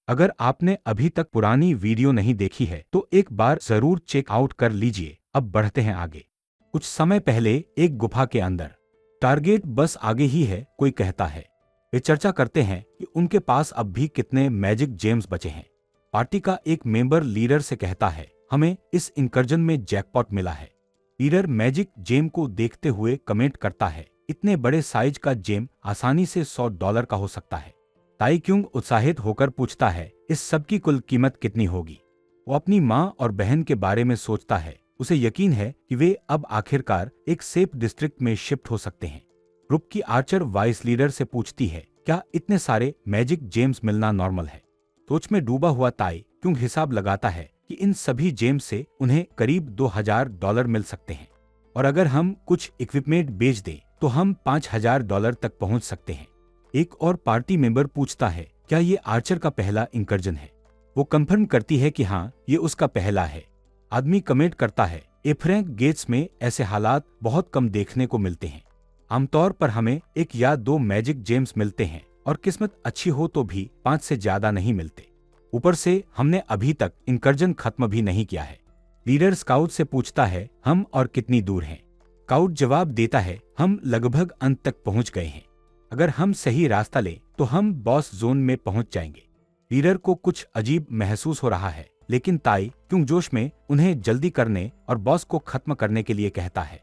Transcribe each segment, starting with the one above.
अगर आपने अभी तक पुरानी वीडियो नहीं देखी है तो एक बार जरूर चेक आउट कर लीजिए। अब बढ़ते हैं आगे। कुछ समय पहले एक गुफा के अंदर, टारगेट बस आगे ही है, कोई कहता है। वे चर्चा करते हैं कि उनके पास अब भी कितने मैजिक जेम्स बचे हैं। पार्टी का एक मेंबर लीडर से कहता है, हमें इस इंकर्जन में जैकपॉट मिला है। लीडर मैजिक जेम को देखते हुए कमेंट करता है, इतने बड़े साइज का जेम आसानी से $100 का हो सकता है। ताई क्यूंग उत्साहित होकर पूछता है, इस सब की कुल कीमत कितनी होगी? वो अपनी माँ और बहन के बारे में सोचता है। उसे यकीन है कि वे अब आखिरकार एक सेफ डिस्ट्रिक्ट में शिफ्ट हो सकते हैं। ग्रुप की आर्चर वाइस लीडर से पूछती है, क्या इतने सारे मैजिक जेम्स मिलना नॉर्मल है? सोच में डूबा हुआ ताई क्यूंग हिसाब लगाता है कि इन सभी जेम्स से उन्हें करीब $2000 मिल सकते हैं, और अगर हम कुछ इक्विपमेंट बेच दें तो हम $5000 तक पहुंच सकते हैं। एक और पार्टी मेंबर पूछता है, क्या ये आर्चर का पहला इंकर्जन है? वो कंफर्म करती है कि हाँ, ये उसका पहला है। आदमी कमेंट करता है, फ्रैंक गेट्स में ऐसे हालात बहुत कम देखने को मिलते हैं। आमतौर पर हमें 1 या 2 मैजिक जेम्स मिलते हैं और किस्मत अच्छी हो तो भी 5 से ज्यादा नहीं मिलते। ऊपर से हमने अभी तक इंकर्जन खत्म भी नहीं किया है। लीडर स्काउट से पूछता है, हम और कितनी दूर हैं? स्काउट जवाब देता है, हम लगभग अंत तक पहुंच गए हैं। अगर हम सही रास्ता लें तो हम बॉस जोन में पहुंच जाएंगे। लीडर को कुछ अजीब महसूस हो रहा है, लेकिन ताई क्यों जोश में उन्हें जल्दी करने और बॉस को खत्म करने के लिए कहता है।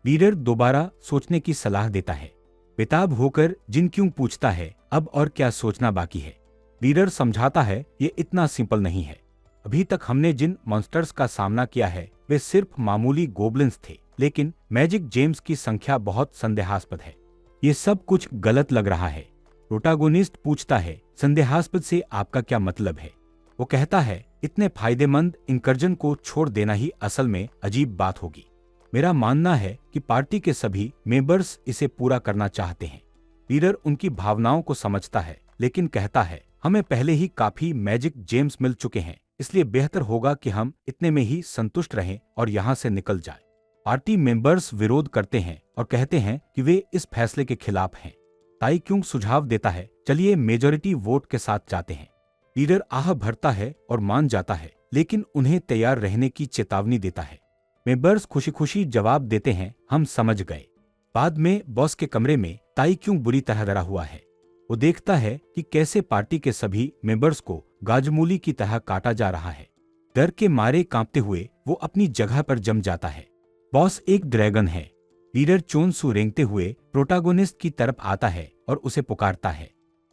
लीडर दोबारा सोचने की सलाह देता है। बेताब होकर जिन क्यों पूछता है, अब और क्या सोचना बाकी है? लीडर समझाता है, ये इतना सिंपल नहीं है। अभी तक हमने जिन मॉन्स्टर्स का सामना किया है वे सिर्फ मामूली गोब्लिन्स थे, लेकिन मैजिक जेम्स की संख्या बहुत संदेहास्पद है। ये सब कुछ गलत लग रहा है। प्रोटागोनिस्ट पूछता है, संदेहास्पद से आपका क्या मतलब है? वो कहता है, इतने फायदेमंद इंकर्जन को छोड़ देना ही असल में अजीब बात होगी। मेरा मानना है कि पार्टी के सभी मेंबर्स इसे पूरा करना चाहते हैं। लीडर उनकी भावनाओं को समझता है, लेकिन कहता है, हमें पहले ही काफी मैजिक जेम्स मिल चुके हैं, इसलिए बेहतर होगा कि हम इतने में ही संतुष्ट रहें और यहाँ से निकल जाएं। पार्टी मेंबर्स विरोध करते हैं और कहते हैं कि वे इस फैसले के खिलाफ हैं। ताई क्यूंग सुझाव देता है, चलिए मेजॉरिटी वोट के साथ जाते हैं। लीडर आह भरता है और मान जाता है, लेकिन उन्हें तैयार रहने की चेतावनी देता है। मेंबर्स खुशी खुशी जवाब देते हैं, हम समझ गए। बाद में बॉस के कमरे में ताई क्यूंग बुरी तरह डरा हुआ है। वो देखता है कि कैसे पार्टी के सभी मेंबर्स को गाजमूली की तरह काटा जा रहा है। डर के मारे कांपते हुए वो अपनी जगह पर जम जाता है। बॉस एक ड्रैगन है। लीडर चोनसू रेंगते हुए प्रोटागोनिस्ट की तरफ आता है और उसे पुकारता है।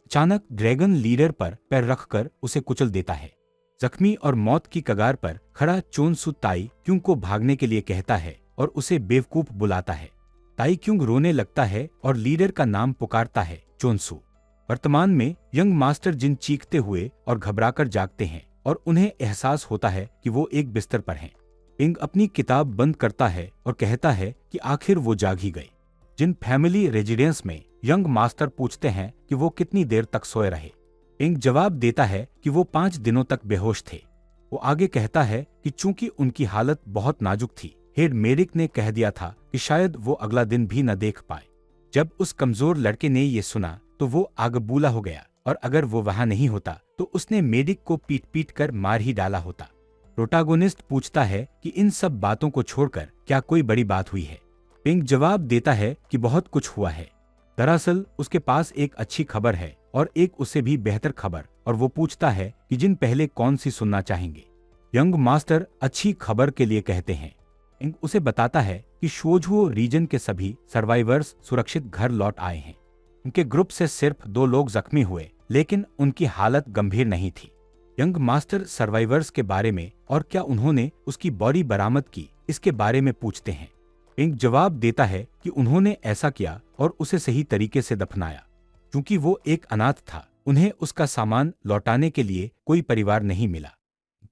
अचानक ड्रैगन लीडर पर पैर रखकर उसे कुचल देता है। जख्मी और मौत की कगार पर खड़ा चोनसू ताई क्यूंग को भागने के लिए कहता है और उसे बेवकूफ बुलाता है। ताई क्यूंग रोने लगता है और लीडर का नाम पुकारता है, चोनसू। वर्तमान में यंग मास्टर जिन चीखते हुए और घबराकर जागते हैं और उन्हें एहसास होता है कि वो एक बिस्तर पर हैं। इंग अपनी किताब बंद करता है और कहता है कि आखिर वो जाग ही गए। जिन फैमिली रेजिडेंस में यंग मास्टर पूछते हैं कि वो कितनी देर तक सोए रहे। इंग जवाब देता है कि वो 5 दिनों तक बेहोश थे। वो आगे कहता है कि चूंकि उनकी हालत बहुत नाजुक थी, हेड मेरिक ने कह दिया था कि शायद वो अगला दिन भी न देख पाए। जब उस कमजोर लड़के ने ये सुना तो वो आगबूला हो गया, और अगर वो वहां नहीं होता तो उसने मेडिक को पीट पीट कर मार ही डाला होता। प्रोटागोनिस्ट पूछता है कि इन सब बातों को छोड़कर क्या कोई बड़ी बात हुई है। पिंक जवाब देता है कि बहुत कुछ हुआ है। दरअसल उसके पास एक अच्छी खबर है और एक उससे भी बेहतर खबर, और वो पूछता है कि जिन पहले कौन सी सुनना चाहेंगे। यंग मास्टर अच्छी खबर के लिए कहते हैं। पिंक उसे बताता है कि शोझुओ रीजन के सभी सर्वाइवर्स सुरक्षित घर लौट आए हैं। उनके ग्रुप से सिर्फ 2 लोग जख्मी हुए, लेकिन उनकी हालत गंभीर नहीं थी। यंग मास्टर सर्वाइवर्स के बारे में और क्या उन्होंने उसकी बॉडी बरामद की, इसके बारे में पूछते हैं। पिंक जवाब देता है कि उन्होंने ऐसा किया और उसे सही तरीके से दफनाया। क्योंकि वो एक अनाथ था, उन्हें उसका सामान लौटाने के लिए कोई परिवार नहीं मिला।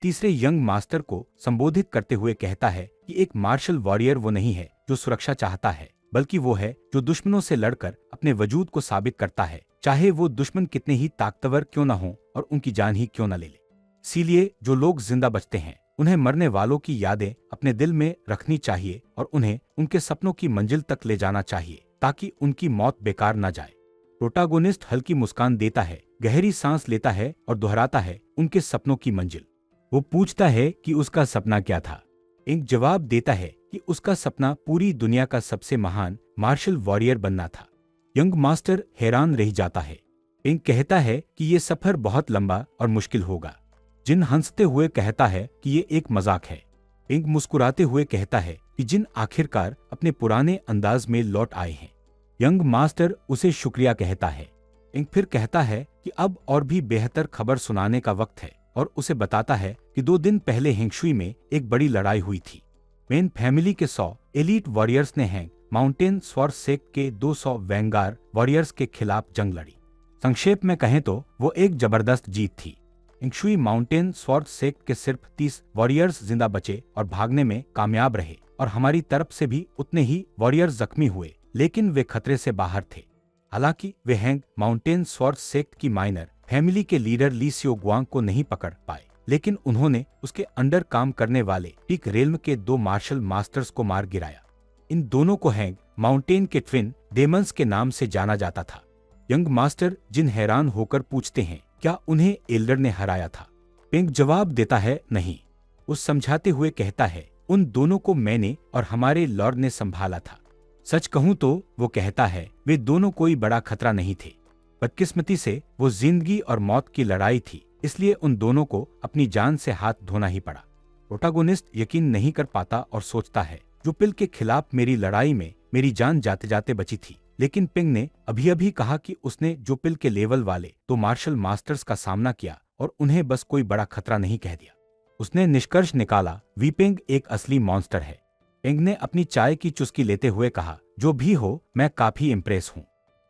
तीसरे यंग मास्टर को संबोधित करते हुए कहता है कि एक मार्शल वॉरियर वो नहीं है जो सुरक्षा चाहता है, बल्कि वो है जो दुश्मनों से लड़कर अपने वजूद को साबित करता है, चाहे वो दुश्मन कितने ही ताकतवर क्यों न हो और उनकी जान ही क्यों न ले ले। इसीलिए जो लोग जिंदा बचते हैं उन्हें मरने वालों की यादें अपने दिल में रखनी चाहिए और उन्हें उनके सपनों की मंजिल तक ले जाना चाहिए, ताकि उनकी मौत बेकार न जाए। प्रोटागोनिस्ट हल्की मुस्कान देता है गहरी सांस लेता है और दोहराता है उनके सपनों की मंजिल। वो पूछता है कि उसका सपना क्या था। इंग जवाब देता है कि उसका सपना पूरी दुनिया का सबसे महान मार्शल वॉरियर बनना था। यंग मास्टर हैरान रह जाता है। इंग कहता है कि ये सफर बहुत लंबा और मुश्किल होगा। जिन हंसते हुए कहता है कि ये एक मजाक है। इंग मुस्कुराते हुए कहता है कि जिन आखिरकार अपने पुराने अंदाज में लौट आए हैं। यंग मास्टर उसे शुक्रिया कहता है। इंग फिर कहता है कि अब और भी बेहतर खबर सुनाने का वक्त है और उसे बताता है कि 2 दिन पहले हेंगशुई में एक बड़ी लड़ाई हुई थी। मेन फैमिली के 100 एलीट वॉरियर्स ने हैंग माउंटेन स्वॉर्ड सेक्ट के 200 वैंगार वॉरियर्स के खिलाफ जंग लड़ी। संक्षेप में कहें तो वो एक जबरदस्त जीत थी। हेंगशुई माउंटेन स्वॉर्ड सेक्ट के सिर्फ 30 वॉरियर्स जिंदा बचे और भागने में कामयाब रहे और हमारी तरफ से भी उतने ही वॉरियर्स जख्मी हुए, लेकिन वे खतरे से बाहर थे। हालांकि वे हैंग माउंटेन स्वॉर्ड सेक्ट की माइनर फैमिली के लीडर ली सियो गुआंग को नहीं पकड़ पाए, लेकिन उन्होंने उसके अंडर काम करने वाले पीक रेल्म के 2 मार्शल मास्टर्स को मार गिराया। इन दोनों को हैंग माउंटेन के ट्विन डेमंस के नाम से जाना जाता था। यंग मास्टर जिन हैरान होकर पूछते हैं क्या उन्हें एल्डर ने हराया था। पिंग जवाब देता है नहीं। उस समझाते हुए कहता है उन दोनों को मैंने और हमारे लॉर्ड ने संभाला था। सच कहूं तो वो कहता है वे दोनों कोई बड़ा खतरा नहीं थे। बदकिस्मती से वो जिंदगी और मौत की लड़ाई थी, इसलिए उन दोनों को अपनी जान से हाथ धोना ही पड़ा। प्रोटैगनिस्ट यकीन नहीं कर पाता और सोचता है जुपिल के खिलाफ मेरी लड़ाई में मेरी जान जाते जाते बची थी, लेकिन पिंग ने अभी अभी कहा कि उसने जुपिल के लेवल वाले 2 मार्शल मास्टर्स का सामना किया और उन्हें बस कोई बड़ा खतरा नहीं कह दिया। उसने निष्कर्ष निकाला वीपिंग एक असली मॉन्स्टर है। पिंग ने अपनी चाय की चुस्की लेते हुए कहा जो भी हो मैं काफी इम्प्रेस हूँ।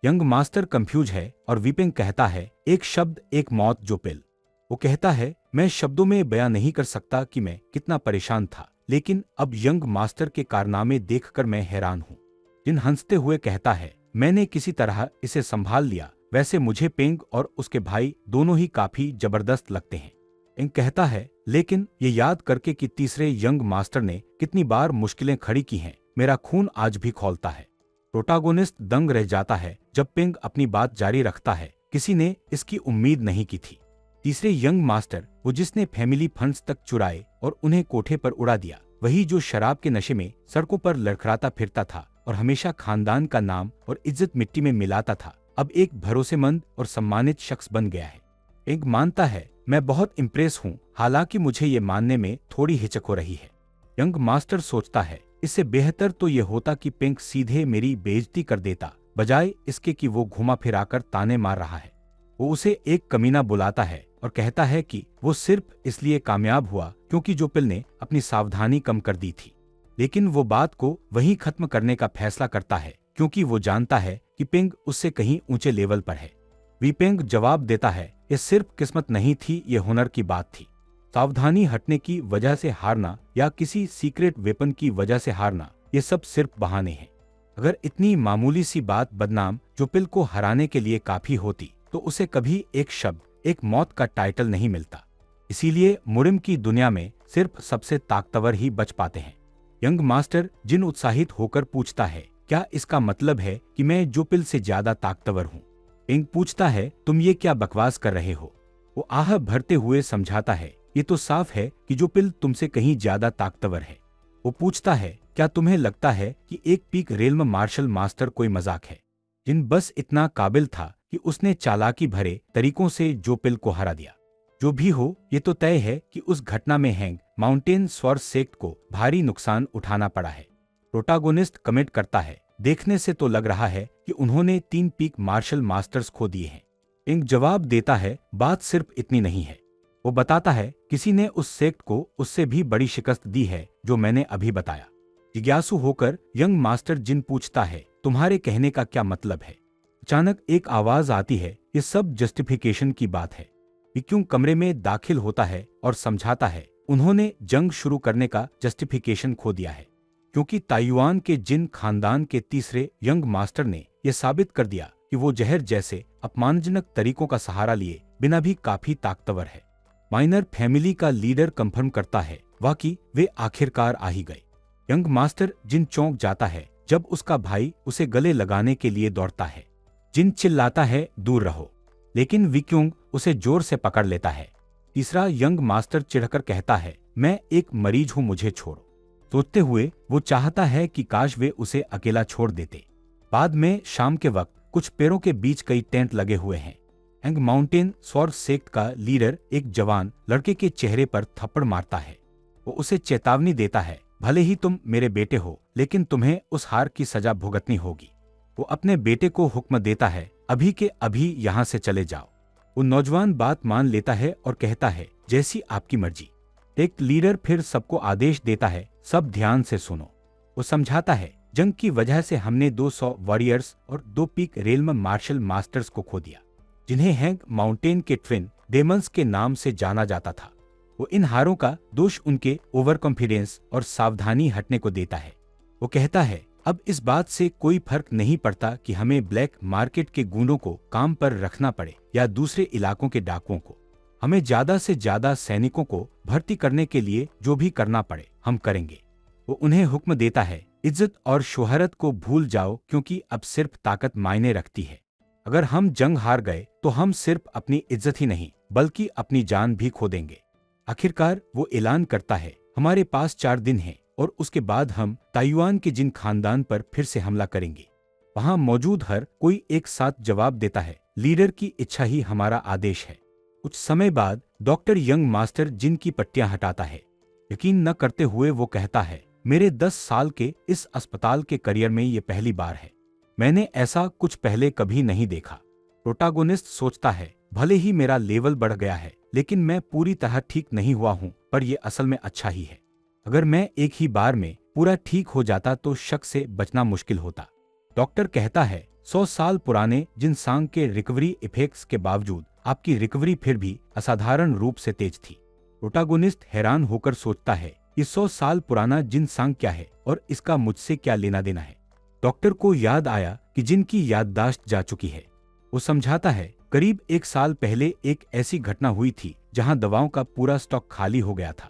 यंग मास्टर कंफ्यूज है और वीपिंग कहता है एक शब्द एक मौत जुपिल। वो कहता है मैं शब्दों में बयां नहीं कर सकता कि मैं कितना परेशान था, लेकिन अब यंग मास्टर के कारनामे देखकर मैं हैरान हूँ। जिन हंसते हुए कहता है मैंने किसी तरह इसे संभाल लिया, वैसे मुझे पेंग और उसके भाई दोनों ही काफी जबरदस्त लगते हैं। इंग कहता है लेकिन ये याद करके कि तीसरे यंग मास्टर ने कितनी बार मुश्किलें खड़ी की हैं, मेरा खून आज भी खौलता है। प्रोटैगनिस्ट दंग रह जाता है जब पिंग अपनी बात जारी रखता है किसी ने इसकी उम्मीद नहीं की थी। तीसरे यंग मास्टर वो जिसने फैमिली फंड्स तक चुराए और उन्हें कोठे पर उड़ा दिया, वही जो शराब के नशे में सड़कों पर लड़खड़ाता फिरता था और हमेशा खानदान का नाम और इज्जत मिट्टी में मिलाता था, अब एक भरोसेमंद और सम्मानित शख्स बन गया है। पिंग मानता है मैं बहुत इम्प्रेस हूँ, हालांकि मुझे ये मानने में थोड़ी हिचक हो रही है। यंग मास्टर सोचता है इससे बेहतर तो ये होता कि पिंग सीधे मेरी बेइज्जती कर देता, बजाय इसके कि वो घुमा फिराकर ताने मार रहा है। वो उसे एक कमीना बुलाता है और कहता है कि वो सिर्फ इसलिए कामयाब हुआ क्योंकि जुपिल ने अपनी सावधानी कम कर दी थी, लेकिन वो बात को वहीं खत्म करने का फैसला करता है क्योंकि वो जानता है कि पिंग उससे कहीं ऊंचे लेवल पर है। वीपेंग जवाब देता है ये सिर्फ किस्मत नहीं थी, ये हुनर की बात थी। सावधानी हटने की वजह से हारना या किसी सीक्रेट वेपन की वजह से हारना, ये सब सिर्फ बहाने हैं। अगर इतनी मामूली सी बात बदनाम जुपिल को हराने के लिए काफी होती तो उसे कभी एक शब्द एक मौत का टाइटल नहीं मिलता। इसीलिए मुरिम की दुनिया में सिर्फ सबसे ताकतवर ही बच पाते हैं। यंग मास्टर जिन उत्साहित होकर पूछता है क्या इसका मतलब है कि मैं जुपिल से ज्यादा ताकतवर हूँ। पिंग पूछता है तुम ये क्या बकवास कर रहे हो। वो आह भरते हुए समझाता है ये तो साफ है कि जुपिल तुमसे कहीं ज्यादा ताकतवर है। वो पूछता है क्या तुम्हें लगता है कि एक पीक रेल्म मार्शल मास्टर कोई मजाक है, जिन बस इतना काबिल था कि उसने चालाकी भरे तरीकों से जुपिल को हरा दिया। जो भी हो ये तो तय है कि उस घटना में हैंग माउंटेन स्वॉर्ड सेक्ट को भारी नुकसान उठाना पड़ा है। प्रोटैगनिस्ट कमेंट करता है देखने से तो लग रहा है कि उन्होंने 3 पीक मार्शल मास्टर्स खो दिए हैं। पिंग जवाब देता है बात सिर्फ इतनी नहीं है। वो बताता है किसी ने उस सेक्ट को उससे भी बड़ी शिकस्त दी है जो मैंने अभी बताया। जिज्ञासु होकर यंग मास्टर जिन पूछता है तुम्हारे कहने का क्या मतलब है। अचानक एक आवाज आती है ये सब जस्टिफिकेशन की बात है। ये क्यों कमरे में दाखिल होता है और समझाता है उन्होंने जंग शुरू करने का जस्टिफिकेशन खो दिया है क्योंकि ताइवान के जिन खानदान के तीसरे यंग मास्टर ने यह साबित कर दिया कि वो जहर जैसे अपमानजनक तरीकों का सहारा लिए बिना भी काफी ताकतवर है। माइनर फैमिली का लीडर कंफर्म करता है वाकई वे आखिरकार आ ही गए। यंग मास्टर जिन चौंक जाता है जब उसका भाई उसे गले लगाने के लिए दौड़ता है। जिन चिल्लाता है दूर रहो, लेकिन विक्युंग उसे जोर से पकड़ लेता है। तीसरा यंग मास्टर चिढ़कर कहता है, मैं एक मरीज हूं, मुझे छोड़ो। सोचते हुए वो चाहता है कि काश वे उसे अकेला छोड़ देते। बाद में शाम के वक्त कुछ पेड़ों के बीच कई टेंट लगे हुए हैं। एंग माउंटेन स्वॉर्ड सेक्ट का लीडर एक जवान लड़के के चेहरे पर थप्पड़ मारता है। वो उसे चेतावनी देता है, भले ही तुम मेरे बेटे हो, लेकिन तुम्हें उस हार की सजा भुगतनी होगी। वो अपने बेटे को हुक्म देता है, अभी के अभी यहाँ से चले जाओ। वो नौजवान बात मान लेता है और कहता है, जैसी आपकी मर्जी। एक लीडर फिर सबको आदेश देता है, सब ध्यान से सुनो। वो समझाता है, जंग की वजह से हमने 200 वॉरियर्स और 2 पीक रेलम मार्शल मास्टर्स को खो दिया, जिन्हें हैंग माउंटेन के ट्विन डेमंस के नाम से जाना जाता था। वो इन हारों का दोष उनके ओवर कॉन्फिडेंस और सावधानी हटने को देता है। वो कहता है, अब इस बात से कोई फर्क नहीं पड़ता कि हमें ब्लैक मार्केट के गुंडों को काम पर रखना पड़े या दूसरे इलाकों के डाकुओं को। हमें ज्यादा से ज्यादा सैनिकों को भर्ती करने के लिए जो भी करना पड़े हम करेंगे। वो उन्हें हुक्म देता है, इज्जत और शोहरत को भूल जाओ, क्योंकि अब सिर्फ ताकत मायने रखती है। अगर हम जंग हार गए तो हम सिर्फ अपनी इज्जत ही नहीं बल्कि अपनी जान भी खो देंगे। आखिरकार वो ऐलान करता है, हमारे पास 4 दिन हैं और उसके बाद हम ताइवान के जिन खानदान पर फिर से हमला करेंगे। वहां मौजूद हर कोई एक साथ जवाब देता है, लीडर की इच्छा ही हमारा आदेश है। कुछ समय बाद डॉक्टर यंग मास्टर जिन की पट्टियां हटाता है। यकीन न करते हुए वो कहता है, मेरे 10 साल के इस अस्पताल के करियर में ये पहली बार है। मैंने ऐसा कुछ पहले कभी नहीं देखा। प्रोटागोनिस्ट सोचता है, भले ही मेरा लेवल बढ़ गया है, लेकिन मैं पूरी तरह ठीक नहीं हुआ हूँ, पर यह असल में अच्छा ही है। अगर मैं एक ही बार में पूरा ठीक हो जाता तो शक से बचना मुश्किल होता। डॉक्टर कहता है, 100 साल पुराने जिनसांग के रिकवरी इफेक्ट्स के बावजूद आपकी रिकवरी फिर भी असाधारण रूप से तेज थी। प्रोटागोनिस्ट हैरान होकर सोचता है, ये 100 साल पुराना जिनसांग क्या है और इसका मुझसे क्या लेना देना है। डॉक्टर को याद आया कि जिन की याददाश्त जा चुकी है। वो समझाता है, करीब 1 साल पहले एक ऐसी घटना हुई थी जहां दवाओं का पूरा स्टॉक खाली हो गया था।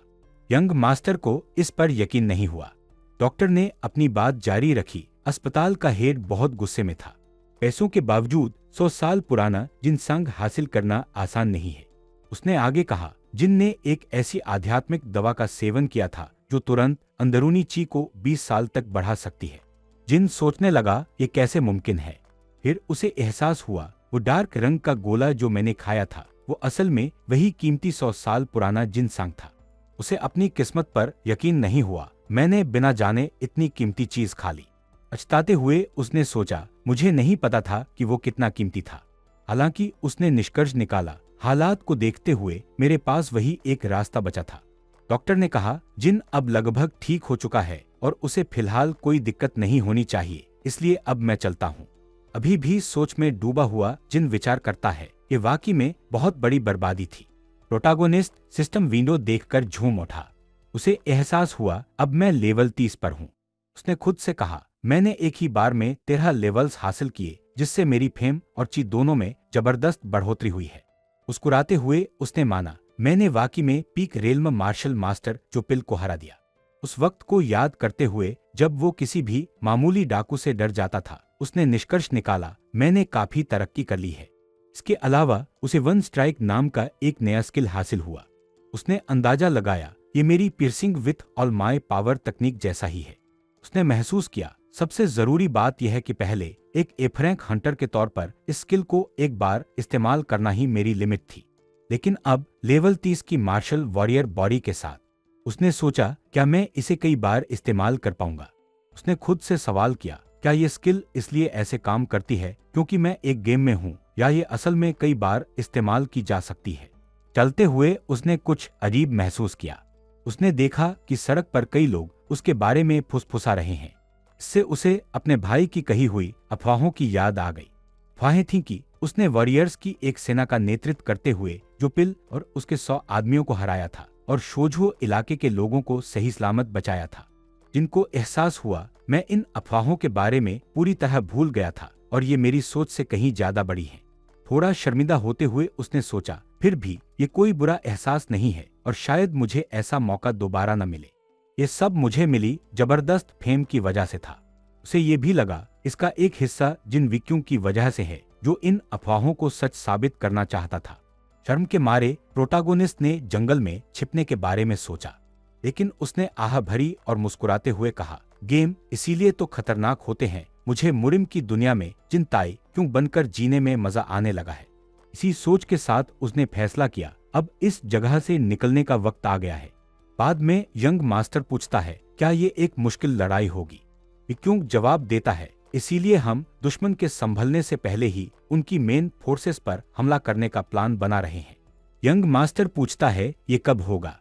यंग मास्टर को इस पर यकीन नहीं हुआ। डॉक्टर ने अपनी बात जारी रखी, अस्पताल का हेड बहुत गुस्से में था। पैसों के बावजूद 100 साल पुराना जिनसांग हासिल करना आसान नहीं है। उसने आगे कहा, जिन ने एक ऐसी आध्यात्मिक दवा का सेवन किया था जो तुरंत अंदरूनी ची को 20 साल तक बढ़ा सकती है। जिन सोचने लगा, ये कैसे मुमकिन है। फिर उसे एहसास हुआ, वो डार्क रंग का गोला जो मैंने खाया था वो असल में वही कीमती 100 साल पुराना जिनसांग था। उसे अपनी किस्मत पर यकीन नहीं हुआ, मैंने बिना जाने इतनी कीमती चीज खा ली। पछताते हुए उसने सोचा, मुझे नहीं पता था कि वो कितना कीमती था। हालांकि उसने निष्कर्ष निकाला, हालात को देखते हुए मेरे पास वही एक रास्ता बचा था। डॉक्टर ने कहा, जिन अब लगभग ठीक हो चुका है और उसे फिलहाल कोई दिक्कत नहीं होनी चाहिए, इसलिए अब मैं चलता हूँ। अभी भी सोच में डूबा हुआ जिन विचार करता है कि वाकई में बहुत बड़ी बर्बादी थी। प्रोटागोनिस्ट सिस्टम विंडो देखकर झूम उठा। उसे एहसास हुआ, अब मैं लेवल 30 पर हूँ। उसने खुद से कहा, मैंने एक ही बार में 13 लेवल्स हासिल किए, जिससे मेरी फेम और ची दोनों में जबरदस्त बढ़ोतरी हुई है। मुस्कुराते हुए उसने माना, मैंने वाकई में पीक रेलम मार्शल मास्टर जोपिल को हरा दिया। उस वक्त को याद करते हुए जब वो किसी भी मामूली डाकू से डर जाता था, उसने निष्कर्ष निकाला, मैंने काफी तरक्की कर ली है। इसके अलावा उसे वन स्ट्राइक नाम का एक नया स्किल हासिल हुआ। उसने अंदाजा लगाया, ये मेरी piercing with all my power तकनीक जैसा ही है। उसने महसूस किया, सबसे जरूरी बात यह है कि पहले एक एफ्रैंक हंटर के तौर पर इस स्किल को एक बार इस्तेमाल करना ही मेरी लिमिट थी, लेकिन अब लेवल 30 की मार्शल वॉरियर बॉडी के साथ उसने सोचा, क्या मैं इसे कई बार इस्तेमाल कर पाऊंगा। उसने खुद से सवाल किया, क्या ये स्किल इसलिए ऐसे काम करती है क्योंकि मैं एक गेम में हूँ, या ये असल में कई बार इस्तेमाल की जा सकती है। चलते हुए उसने कुछ अजीब महसूस किया। उसने देखा कि सड़क पर कई लोग उसके बारे में फुसफुसा रहे हैं। इससे उसे अपने भाई की कही हुई अफवाहों की याद आ गई। अफवाहें थीं कि उसने वॉरियर्स की एक सेना का नेतृत्व करते हुए जोपिल और उसके 100 आदमियों को हराया था और शोझो इलाके के लोगों को सही सलामत बचाया था। जिनको एहसास हुआ, मैं इन अफवाहों के बारे में पूरी तरह भूल गया था और ये मेरी सोच से कहीं ज्यादा बड़ी है। थोड़ा शर्मिंदा होते हुए उसने सोचा, फिर भी ये कोई बुरा एहसास नहीं है और शायद मुझे ऐसा मौका दोबारा न मिले। ये सब मुझे मिली जबरदस्त फेम की वजह से था। उसे ये भी लगा, इसका एक हिस्सा जिन विक्यों की वजह से है जो इन अफवाहों को सच साबित करना चाहता था। शर्म के मारे प्रोटागोनिस्ट ने जंगल में छिपने के बारे में सोचा, लेकिन उसने आह भरी और मुस्कुराते हुए कहा, गेम इसीलिए तो खतरनाक होते हैं, मुझे मुरिम की दुनिया में चिंताई क्यों बनकर जीने में मजा आने लगा है। इसी सोच के साथ उसने फैसला किया, अब इस जगह से निकलने का वक्त आ गया है। बाद में यंग मास्टर पूछता है, क्या ये एक मुश्किल लड़ाई होगी? क्यों जवाब देता है, इसीलिए हम दुश्मन के संभलने से पहले ही उनकी मेन फोर्सेस पर हमला करने का प्लान बना रहे हैं। यंग मास्टर पूछता है, ये कब होगा?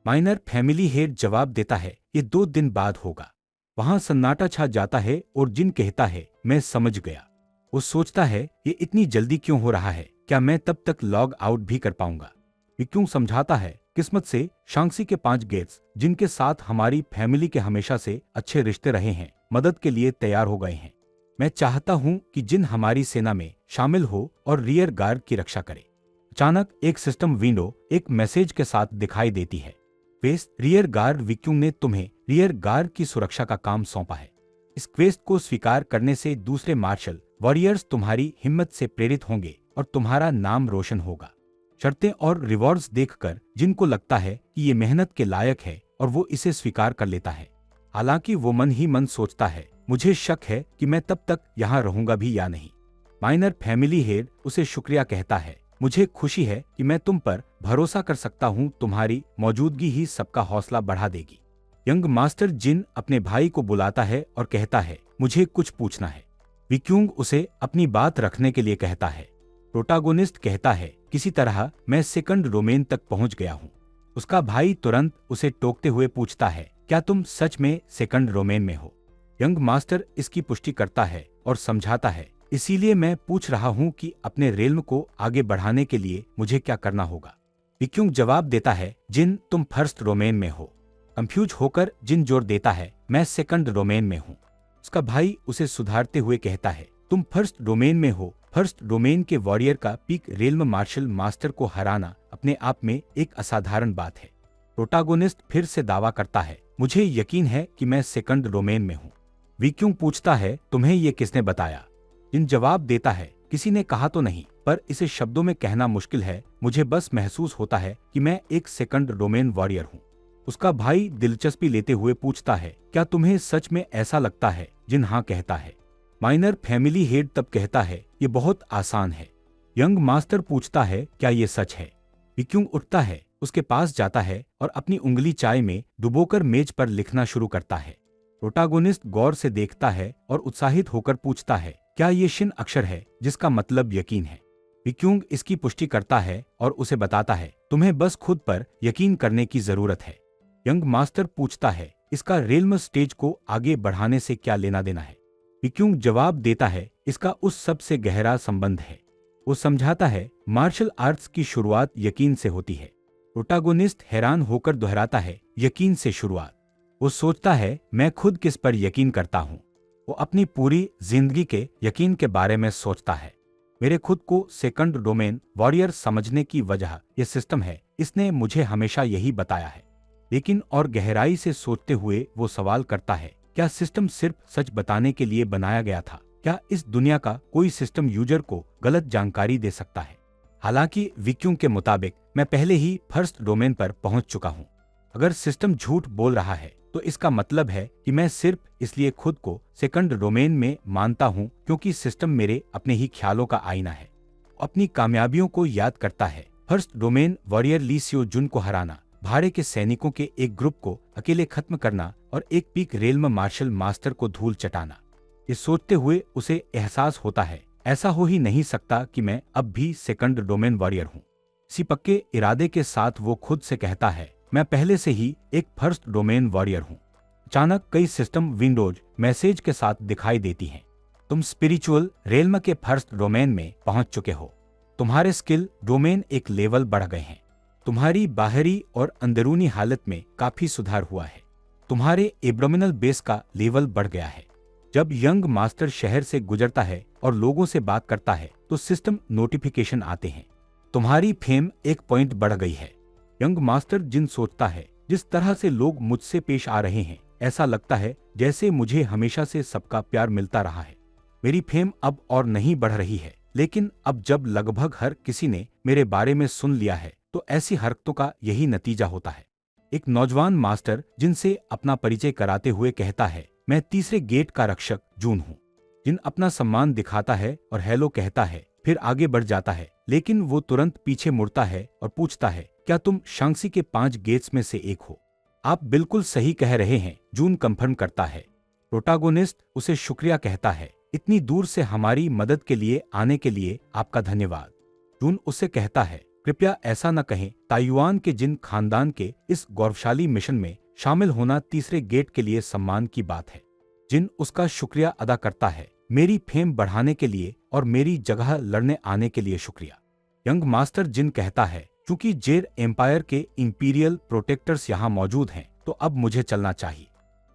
माइनर फैमिली हेड जवाब देता है, ये 2 दिन बाद होगा। वहां सन्नाटा छा जाता है और जिन कहता है, मैं समझ गया। वो सोचता है, ये इतनी जल्दी क्यों हो रहा है? क्या मैं तब तक लॉग आउट भी कर पाऊंगा? क्यों समझाता है, किस्मत से शांक्सी के 5 गेट्स, जिनके साथ हमारी फैमिली के हमेशा से अच्छे रिश्ते रहे हैं, मदद के लिए तैयार हो गए हैं। मैं चाहता हूं कि जिन हमारी सेना में शामिल हो और रियर गार्ड की रक्षा करे। अचानक एक सिस्टम विंडो एक मैसेज के साथ दिखाई देती है। क्वेस्ट रियर गार्ड विक्यूंग ने तुम्हें रियर गार्ड की सुरक्षा का काम सौंपा है। इस क्वेस्ट को स्वीकार करने से दूसरे मार्शल वॉरियर्स तुम्हारी हिम्मत से प्रेरित होंगे और तुम्हारा नाम रोशन होगा। शर्तें और रिवॉर्ड्स देखकर जिनको लगता है कि ये मेहनत के लायक है और वो इसे स्वीकार कर लेता है। हालांकि वो मन ही मन सोचता है, मुझे शक है कि मैं तब तक यहाँ रहूंगा भी या नहीं। माइनर फैमिली हेड उसे शुक्रिया कहता है, मुझे खुशी है कि मैं तुम पर भरोसा कर सकता हूँ, तुम्हारी मौजूदगी ही सबका हौसला बढ़ा देगी। यंग मास्टर जिन अपने भाई को बुलाता है और कहता है, मुझे कुछ पूछना है। विक्यूंग उसे अपनी बात रखने के लिए कहता है। प्रोटागोनिस्ट कहता है, किसी तरह मैं सेकंड डोमेन तक पहुंच गया हूं। उसका भाई तुरंत उसे टोकते हुए पूछता है, क्या तुम सच में सेकंड डोमेन में हो? यंग मास्टर इसकी पुष्टि करता है और समझाता है, इसीलिए मैं पूछ रहा हूं कि अपने रेल्म को आगे बढ़ाने के लिए मुझे क्या करना होगा। विक्यूंग जवाब देता है, जिन तुम फर्स्ट डोमेन में हो। कंफ्यूज होकर जिन जोर देता है, मैं सेकंड डोमेन में हूँ। उसका भाई उसे सुधारते हुए कहता है, तुम फर्स्ट डोमेन में हो। फर्स्ट डोमेन के वॉरियर का पीक रेल्म मार्शल मास्टर को हराना अपने आप में एक असाधारण बात है। प्रोटागोनिस्ट फिर से दावा करता है, मुझे यकीन है कि मैं सेकंड डोमेन में हूँ। विक्यूंग पूछता है, तुम्हें ये किसने बताया? जिन जवाब देता है, किसी ने कहा तो नहीं, पर इसे शब्दों में कहना मुश्किल है। मुझे बस महसूस होता है कि मैं एक सेकंड डोमेन वॉरियर हूँ। उसका भाई दिलचस्पी लेते हुए पूछता है, क्या तुम्हें सच में ऐसा लगता है? जिन हाँ कहता है। माइनर फैमिली हेड तब कहता है, ये बहुत आसान है। यंग मास्टर पूछता है, क्या ये सच है? विक्यूंग उठता है, उसके पास जाता है और अपनी उंगली चाय में डुबोकर मेज पर लिखना शुरू करता है। प्रोटागोनिस्ट गौर से देखता है और उत्साहित होकर पूछता है, क्या ये शिन अक्षर है जिसका मतलब यकीन है? विक्यूंग इसकी पुष्टि करता है और उसे बताता है, तुम्हें बस खुद पर यकीन करने की जरूरत है। यंग मास्टर पूछता है, इसका रेल्म स्टेज को आगे बढ़ाने से क्या लेना देना है? विक्यूंग जवाब देता है, इसका उस सब से गहरा संबंध है। वो समझाता है, मार्शल आर्ट्स की शुरुआत यकीन से होती है। प्रोटागोनिस्ट हैरान होकर दोहराता है, यकीन से शुरुआत? वो सोचता है, मैं खुद किस पर यकीन करता हूँ? वो अपनी पूरी जिंदगी के यकीन के बारे में सोचता है। मेरे खुद को सेकंड डोमेन वॉरियर समझने की वजह ये सिस्टम है, इसने मुझे हमेशा यही बताया है। लेकिन और गहराई से सोचते हुए वो सवाल करता है, क्या सिस्टम सिर्फ सच बताने के लिए बनाया गया था? क्या इस दुनिया का कोई सिस्टम यूजर को गलत जानकारी दे सकता है? हालांकि विक्यूंग के मुताबिक मैं पहले ही फर्स्ट डोमेन पर पहुंच चुका हूं। अगर सिस्टम झूठ बोल रहा है तो इसका मतलब है कि मैं सिर्फ इसलिए खुद को सेकंड डोमेन में मानता हूं क्योंकि सिस्टम मेरे अपने ही ख्यालों का आईना है। अपनी कामयाबियों को याद करता है। फर्स्ट डोमेन वॉरियर ली सियो जुन को हराना, भाड़े के सैनिकों के एक ग्रुप को अकेले खत्म करना और एक पीक रेल्म मार्शल मास्टर को धूल चटाना। ये सोचते हुए उसे एहसास होता है, ऐसा हो ही नहीं सकता कि मैं अब भी सेकंड डोमेन वॉरियर हूँ। इसी पक्के इरादे के साथ वो खुद से कहता है, मैं पहले से ही एक फर्स्ट डोमेन वॉरियर हूँ। अचानक कई सिस्टम विंडोज मैसेज के साथ दिखाई देती हैं। तुम स्पिरिचुअल रेल्म के फर्स्ट डोमेन में पहुंच चुके हो। तुम्हारे स्किल डोमेन एक लेवल बढ़ गए हैं। तुम्हारी बाहरी और अंदरूनी हालत में काफी सुधार हुआ है। तुम्हारे एब्डोमिनल बेस का लेवल बढ़ गया है। जब यंग मास्टर शहर से गुजरता है और लोगों से बात करता है तो सिस्टम नोटिफिकेशन आते हैं, तुम्हारी फेम 1 पॉइंट बढ़ गई है। यंग मास्टर जिन सोचता है, जिस तरह से लोग मुझसे पेश आ रहे हैं, ऐसा लगता है जैसे मुझे हमेशा से सबका प्यार मिलता रहा है। मेरी फेम अब और नहीं बढ़ रही है। लेकिन अब जब लगभग हर किसी ने मेरे बारे में सुन लिया है तो ऐसी हरकतों का यही नतीजा होता है। एक नौजवान मास्टर जिनसे अपना परिचय कराते हुए कहता है, मैं तीसरे गेट का रक्षक जून हूँ। जिन अपना सम्मान दिखाता है और हेलो कहता है, फिर आगे बढ़ जाता है, लेकिन वो तुरंत पीछे मुड़ता है और पूछता है, क्या तुम शांक्सी के 5 गेट्स में से एक हो? आप बिल्कुल सही कह रहे हैं, जून कंफर्म करता है। प्रोटागोनिस्ट उसे शुक्रिया कहता है, इतनी दूर से हमारी मदद के लिए आने के लिए आपका धन्यवाद। जून उससे कहता है, कृपया ऐसा न कहें, ताइवान के जिन खानदान के इस गौरवशाली मिशन में शामिल होना तीसरे गेट के लिए सम्मान की बात है। जिन उसका शुक्रिया अदा करता है, मेरी फेम बढ़ाने के लिए और मेरी जगह लड़ने आने के लिए शुक्रिया। यंग मास्टर जिन कहता है, चूंकि जेर एम्पायर के इंपीरियल प्रोटेक्टर्स यहाँ मौजूद हैं, तो अब मुझे चलना चाहिए।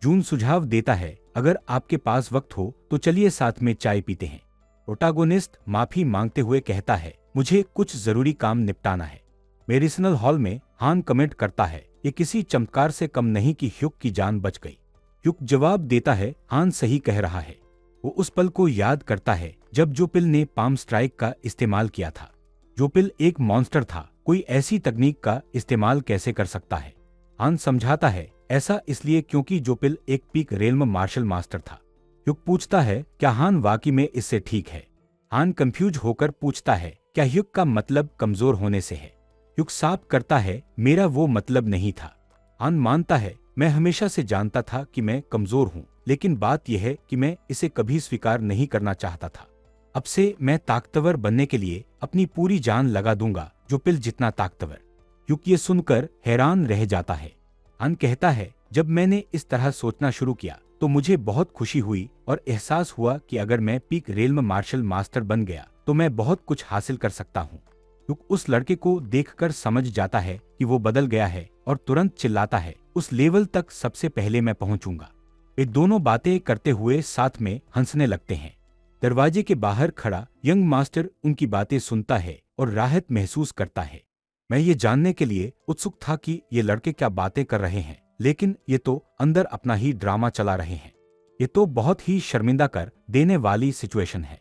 जून सुझाव देता है, अगर आपके पास वक्त हो तो चलिए साथ में चाय पीते हैं। प्रोटागोनिस्ट माफी मांगते हुए कहता है, मुझे कुछ जरूरी काम निपटाना है। मेडिसिनल हॉल में हान कमेंट करता है, ये किसी चमत्कार से कम नहीं कि ह्यूक की जान बच गई। ह्यूक जवाब देता है, हान सही कह रहा है। वो उस पल को याद करता है जब जोपिल ने पाम स्ट्राइक का इस्तेमाल किया था। जोपिल एक मॉन्स्टर था, कोई ऐसी तकनीक का इस्तेमाल कैसे कर सकता है? हान समझाता है, ऐसा इसलिए क्योंकि जोपिल एक पीक रेल्म मार्शल मास्टर था। ह्यूक पूछता है, क्या हान वाकई में इससे ठीक है? हान कंफ्यूज होकर पूछता है, क्या ह्यूक का मतलब कमजोर होने से है? ह्यूक साफ करता है, मेरा वो मतलब नहीं था। हान मानता है, मैं हमेशा से जानता था कि मैं कमजोर हूँ, लेकिन बात यह है कि मैं इसे कभी स्वीकार नहीं करना चाहता था। अब से मैं ताकतवर बनने के लिए अपनी पूरी जान लगा दूंगा, जोपिल जितना ताकतवर। ह्यूक ये सुनकर हैरान रह जाता है। हान कहता है, जब मैंने इस तरह सोचना शुरू किया तो मुझे बहुत खुशी हुई और एहसास हुआ कि अगर मैं पीक रेल्म मार्शल मास्टर बन गया तो मैं बहुत कुछ हासिल कर सकता हूँ। ह्यूक उस लड़के को देखकर समझ जाता है कि वो बदल गया है और तुरंत चिल्लाता है, उस लेवल तक सबसे पहले मैं पहुंचूंगा। वे दोनों बातें करते हुए साथ में हंसने लगते हैं। दरवाजे के बाहर खड़ा यंग मास्टर उनकी बातें सुनता है और राहत महसूस करता है। मैं ये जानने के लिए उत्सुक था कि ये लड़के क्या बातें कर रहे हैं, लेकिन ये तो अंदर अपना ही ड्रामा चला रहे हैं। ये तो बहुत ही शर्मिंदा कर देने वाली सिचुएशन है।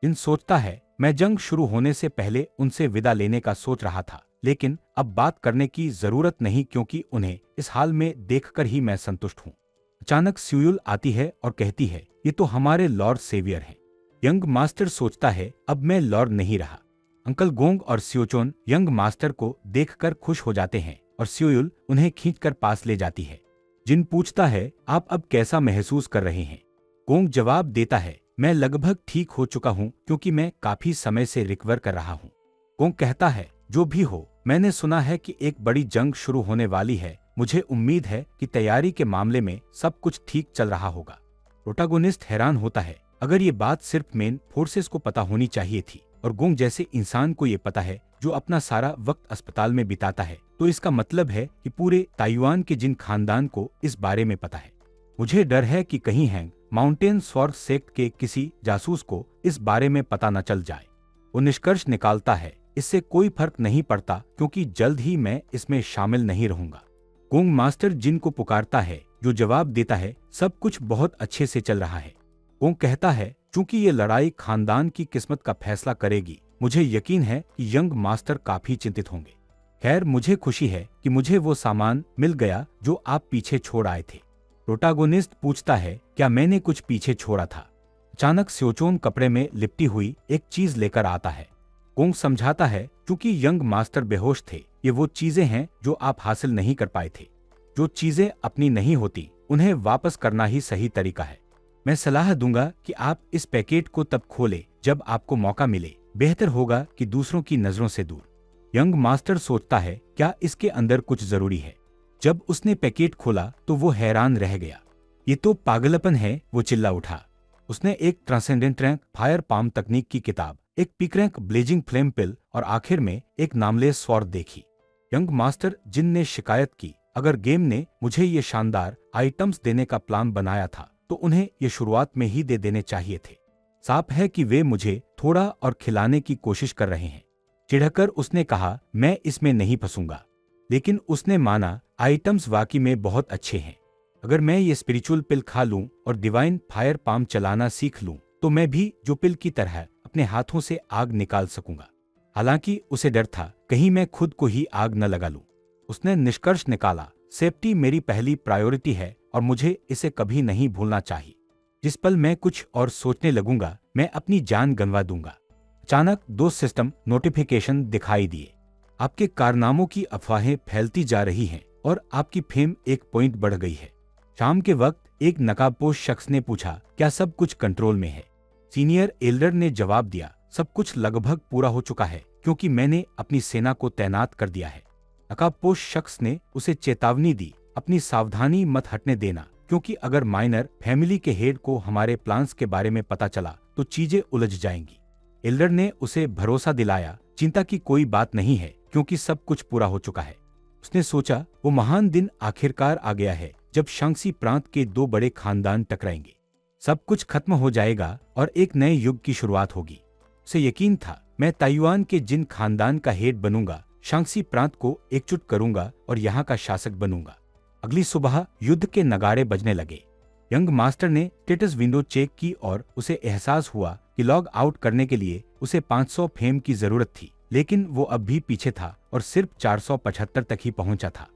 जिन सोचता है, मैं जंग शुरू होने से पहले उनसे विदा लेने का सोच रहा था, लेकिन अब बात करने की जरूरत नहीं क्योंकि उन्हें इस हाल में देखकर ही मैं संतुष्ट हूँ। अचानक स्यूल आती है और कहती है, ये तो हमारे लॉर्ड सेवियर हैं। यंग मास्टर सोचता है, अब मैं लॉर्ड नहीं रहा। अंकल गोंग और स्योचोन यंग मास्टर को देखकर खुश हो जाते हैं और स्यूल उन्हें खींचकर पास ले जाती है। जिन पूछता है, आप अब कैसा महसूस कर रहे हैं? गोंग जवाब देता है, मैं लगभग ठीक हो चुका हूँ क्योंकि मैं काफी समय से रिकवर कर रहा हूँ। गोंग कहता है, जो भी हो, मैंने सुना है कि एक बड़ी जंग शुरू होने वाली है। मुझे उम्मीद है कि तैयारी के मामले में सब कुछ ठीक चल रहा होगा। प्रोटागोनिस्ट हैरान होता है, अगर ये बात सिर्फ मेन फोर्सेस को पता होनी चाहिए थी और गोंग जैसे इंसान को ये पता है जो अपना सारा वक्त अस्पताल में बिताता है, तो इसका मतलब है कि पूरे ताइवान के जिन खानदान को इस बारे में पता है। मुझे डर है कि कहीं हैंग माउंटेन स्वॉर्ड सेक्ट के किसी जासूस को इस बारे में पता न चल जाए। वो निष्कर्ष निकालता है, इससे कोई फर्क नहीं पड़ता क्योंकि जल्द ही मैं इसमें शामिल नहीं रहूंगा। गोंग मास्टर जिन को पुकारता है, जो जवाब देता है, सब कुछ बहुत अच्छे से चल रहा है। गोंग कहता है, चूंकि ये लड़ाई खानदान की किस्मत का फैसला करेगी, मुझे यकीन है कि यंग मास्टर काफी चिंतित होंगे। खैर, मुझे खुशी है कि मुझे वो सामान मिल गया जो आप पीछे छोड़ आए थे। प्रोटागोनिस्ट पूछता है, क्या मैंने कुछ पीछे छोड़ा था? अचानक स्योचोन कपड़े में लिपटी हुई एक चीज लेकर आता है। गोंग समझाता है, चूंकि यंग मास्टर बेहोश थे, ये वो चीजें हैं जो आप हासिल नहीं कर पाए थे। जो चीजें अपनी नहीं होती, उन्हें वापस करना ही सही तरीका है। मैं सलाह दूंगा कि आप इस पैकेट को तब खोलें जब आपको मौका मिले। बेहतर होगा कि दूसरों की नजरों से दूर। यंग मास्टर सोचता है, क्या इसके अंदर कुछ जरूरी है? जब उसने पैकेट खोला तो वो हैरान रह गया। ये तो पागलपन है, वो चिल्ला उठा। उसने एक ट्रांसेंडेंट रैंक फायर पाम तकनीक की किताब, एक पिकरैंक ब्लेजिंग फ्लेम पिल और आखिर में एक नामलेस स्वॉर्ड देखी। यंग मास्टर जिन ने शिकायत की, अगर गेम ने मुझे ये शानदार आइटम्स देने का प्लान बनाया था तो उन्हें ये शुरुआत में ही दे देने चाहिए थे। साफ है कि वे मुझे थोड़ा और खिलाने की कोशिश कर रहे हैं। चिढ़कर उसने कहा, मैं इसमें नहीं फंसूंगा। लेकिन उसने माना, आइटम्स वाकई में बहुत अच्छे हैं। अगर मैं ये स्पिरिचुअल पिल खा लूं और डिवाइन फायर पाम चलाना सीख लूं तो मैं भी जोपिल की तरह अपने हाथों से आग निकाल सकूंगा। हालांकि उसे डर था कहीं मैं खुद को ही आग न लगा लूं। उसने निष्कर्ष निकाला, सेफ्टी मेरी पहली प्रायोरिटी है और मुझे इसे कभी नहीं भूलना चाहिए। जिस पल मैं कुछ और सोचने लगूंगा मैं अपनी जान गंवा दूंगा। अचानक 2 सिस्टम नोटिफिकेशन दिखाई दिए। आपके कारनामों की अफवाहें फैलती जा रही हैं और आपकी फेम 1 पॉइंट बढ़ गई है। शाम के वक्त एक नकाबपोश शख्स ने पूछा, क्या सब कुछ कंट्रोल में है? सीनियर एल्डर ने जवाब दिया, सब कुछ लगभग पूरा हो चुका है क्योंकि मैंने अपनी सेना को तैनात कर दिया है। नकाबपोश शख्स ने उसे चेतावनी दी, अपनी सावधानी मत हटने देना, क्योंकि अगर माइनर फैमिली के हेड को हमारे प्लान्स के बारे में पता चला तो चीजें उलझ जाएंगी। एल्डर ने उसे भरोसा दिलाया, चिंता की कोई बात नहीं है क्योंकि सब कुछ पूरा हो चुका है। उसने सोचा वो महान दिन आखिरकार आ गया है जब शांक्सी प्रांत के 2 बड़े खानदान टकराएंगे। सब कुछ खत्म हो जाएगा और एक नए युग की शुरुआत होगी। उसे यकीन था मैं ताइवान के जिन खानदान का हेड बनूंगा, शांक्सी प्रांत को एकजुट करूंगा और यहाँ का शासक बनूंगा। अगली सुबह युद्ध के नगाड़े बजने लगे। यंग मास्टर ने स्टेटस विंडो चेक की और उसे एहसास हुआ कि लॉग आउट करने के लिए उसे 500 फेम की जरूरत थी, लेकिन वो अब भी पीछे था और सिर्फ 475 तक ही पहुंचा था।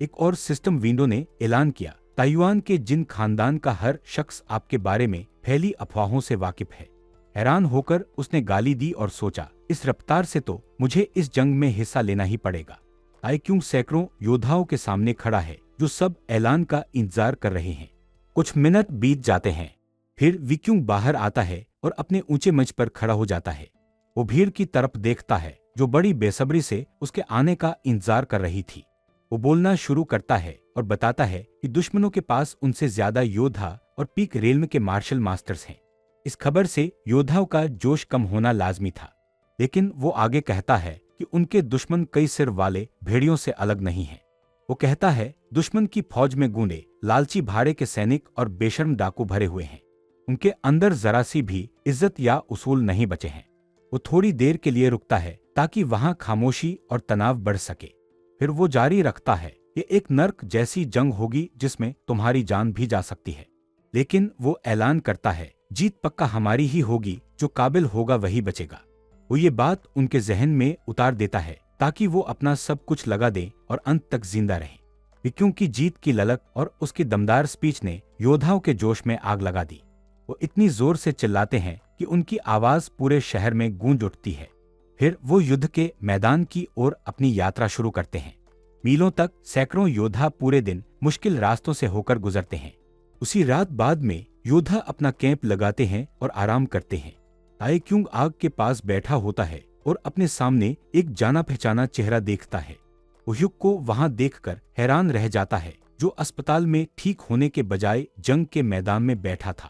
एक और सिस्टम विंडो ने ऐलान किया, ताइवान के जिन खानदान का हर शख्स आपके बारे में फैली अफवाहों से वाकिफ है। हैरान होकर उसने गाली दी और सोचा, इस रफ्तार से तो मुझे इस जंग में हिस्सा लेना ही पड़ेगा। ताइक्यूंग सैकड़ों योद्धाओं के सामने खड़ा है जो सब ऐलान का इंतजार कर रहे हैं। कुछ मिनट बीत जाते हैं, फिर विक्यूंग बाहर आता है और अपने ऊंचे मंच पर खड़ा हो जाता है। वो भीड़ की तरफ देखता है जो बड़ी बेसब्री से उसके आने का इंतजार कर रही थी। वो बोलना शुरू करता है और बताता है कि दुश्मनों के पास उनसे ज्यादा योद्धा और पीक रेल्म के मार्शल मास्टर्स हैं। इस खबर से योद्धाओं का जोश कम होना लाजमी था, लेकिन वो आगे कहता है कि उनके दुश्मन कई सिर वाले भेड़ियों से अलग नहीं हैं। वो कहता है दुश्मन की फौज में गूंडे, लालची भाड़े के सैनिक और बेशर्म डाकू भरे हुए हैं। उनके अंदर जरा सी भी इज्जत या उसूल नहीं बचे हैं। वो थोड़ी देर के लिए रुकता है ताकि वहां खामोशी और तनाव बढ़ सके। फिर वो जारी रखता है, ये एक नर्क जैसी जंग होगी जिसमें तुम्हारी जान भी जा सकती है। लेकिन वो ऐलान करता है, जीत पक्का हमारी ही होगी, जो काबिल होगा वही बचेगा। वो ये बात उनके जहन में उतार देता है ताकि वो अपना सब कुछ लगा दें और अंत तक जिंदा रहें। विक्यूंग की जीत की ललक और उसकी दमदार स्पीच ने योद्धाओं के जोश में आग लगा दी। वो इतनी जोर से चिल्लाते हैं कि उनकी आवाज पूरे शहर में गूंज उठती है। फिर वो युद्ध के मैदान की ओर अपनी यात्रा शुरू करते हैं। मीलों तक सैकड़ों योद्धा पूरे दिन मुश्किल रास्तों से होकर गुजरते हैं। उसी रात बाद में योद्धा अपना कैंप लगाते हैं और आराम करते हैं। ताइक्यूंग आग के पास बैठा होता है और अपने सामने एक जाना पहचाना चेहरा देखता है। वो ह्युक को वहां देखकर हैरान रह जाता है, जो अस्पताल में ठीक होने के बजाय जंग के मैदान में बैठा था।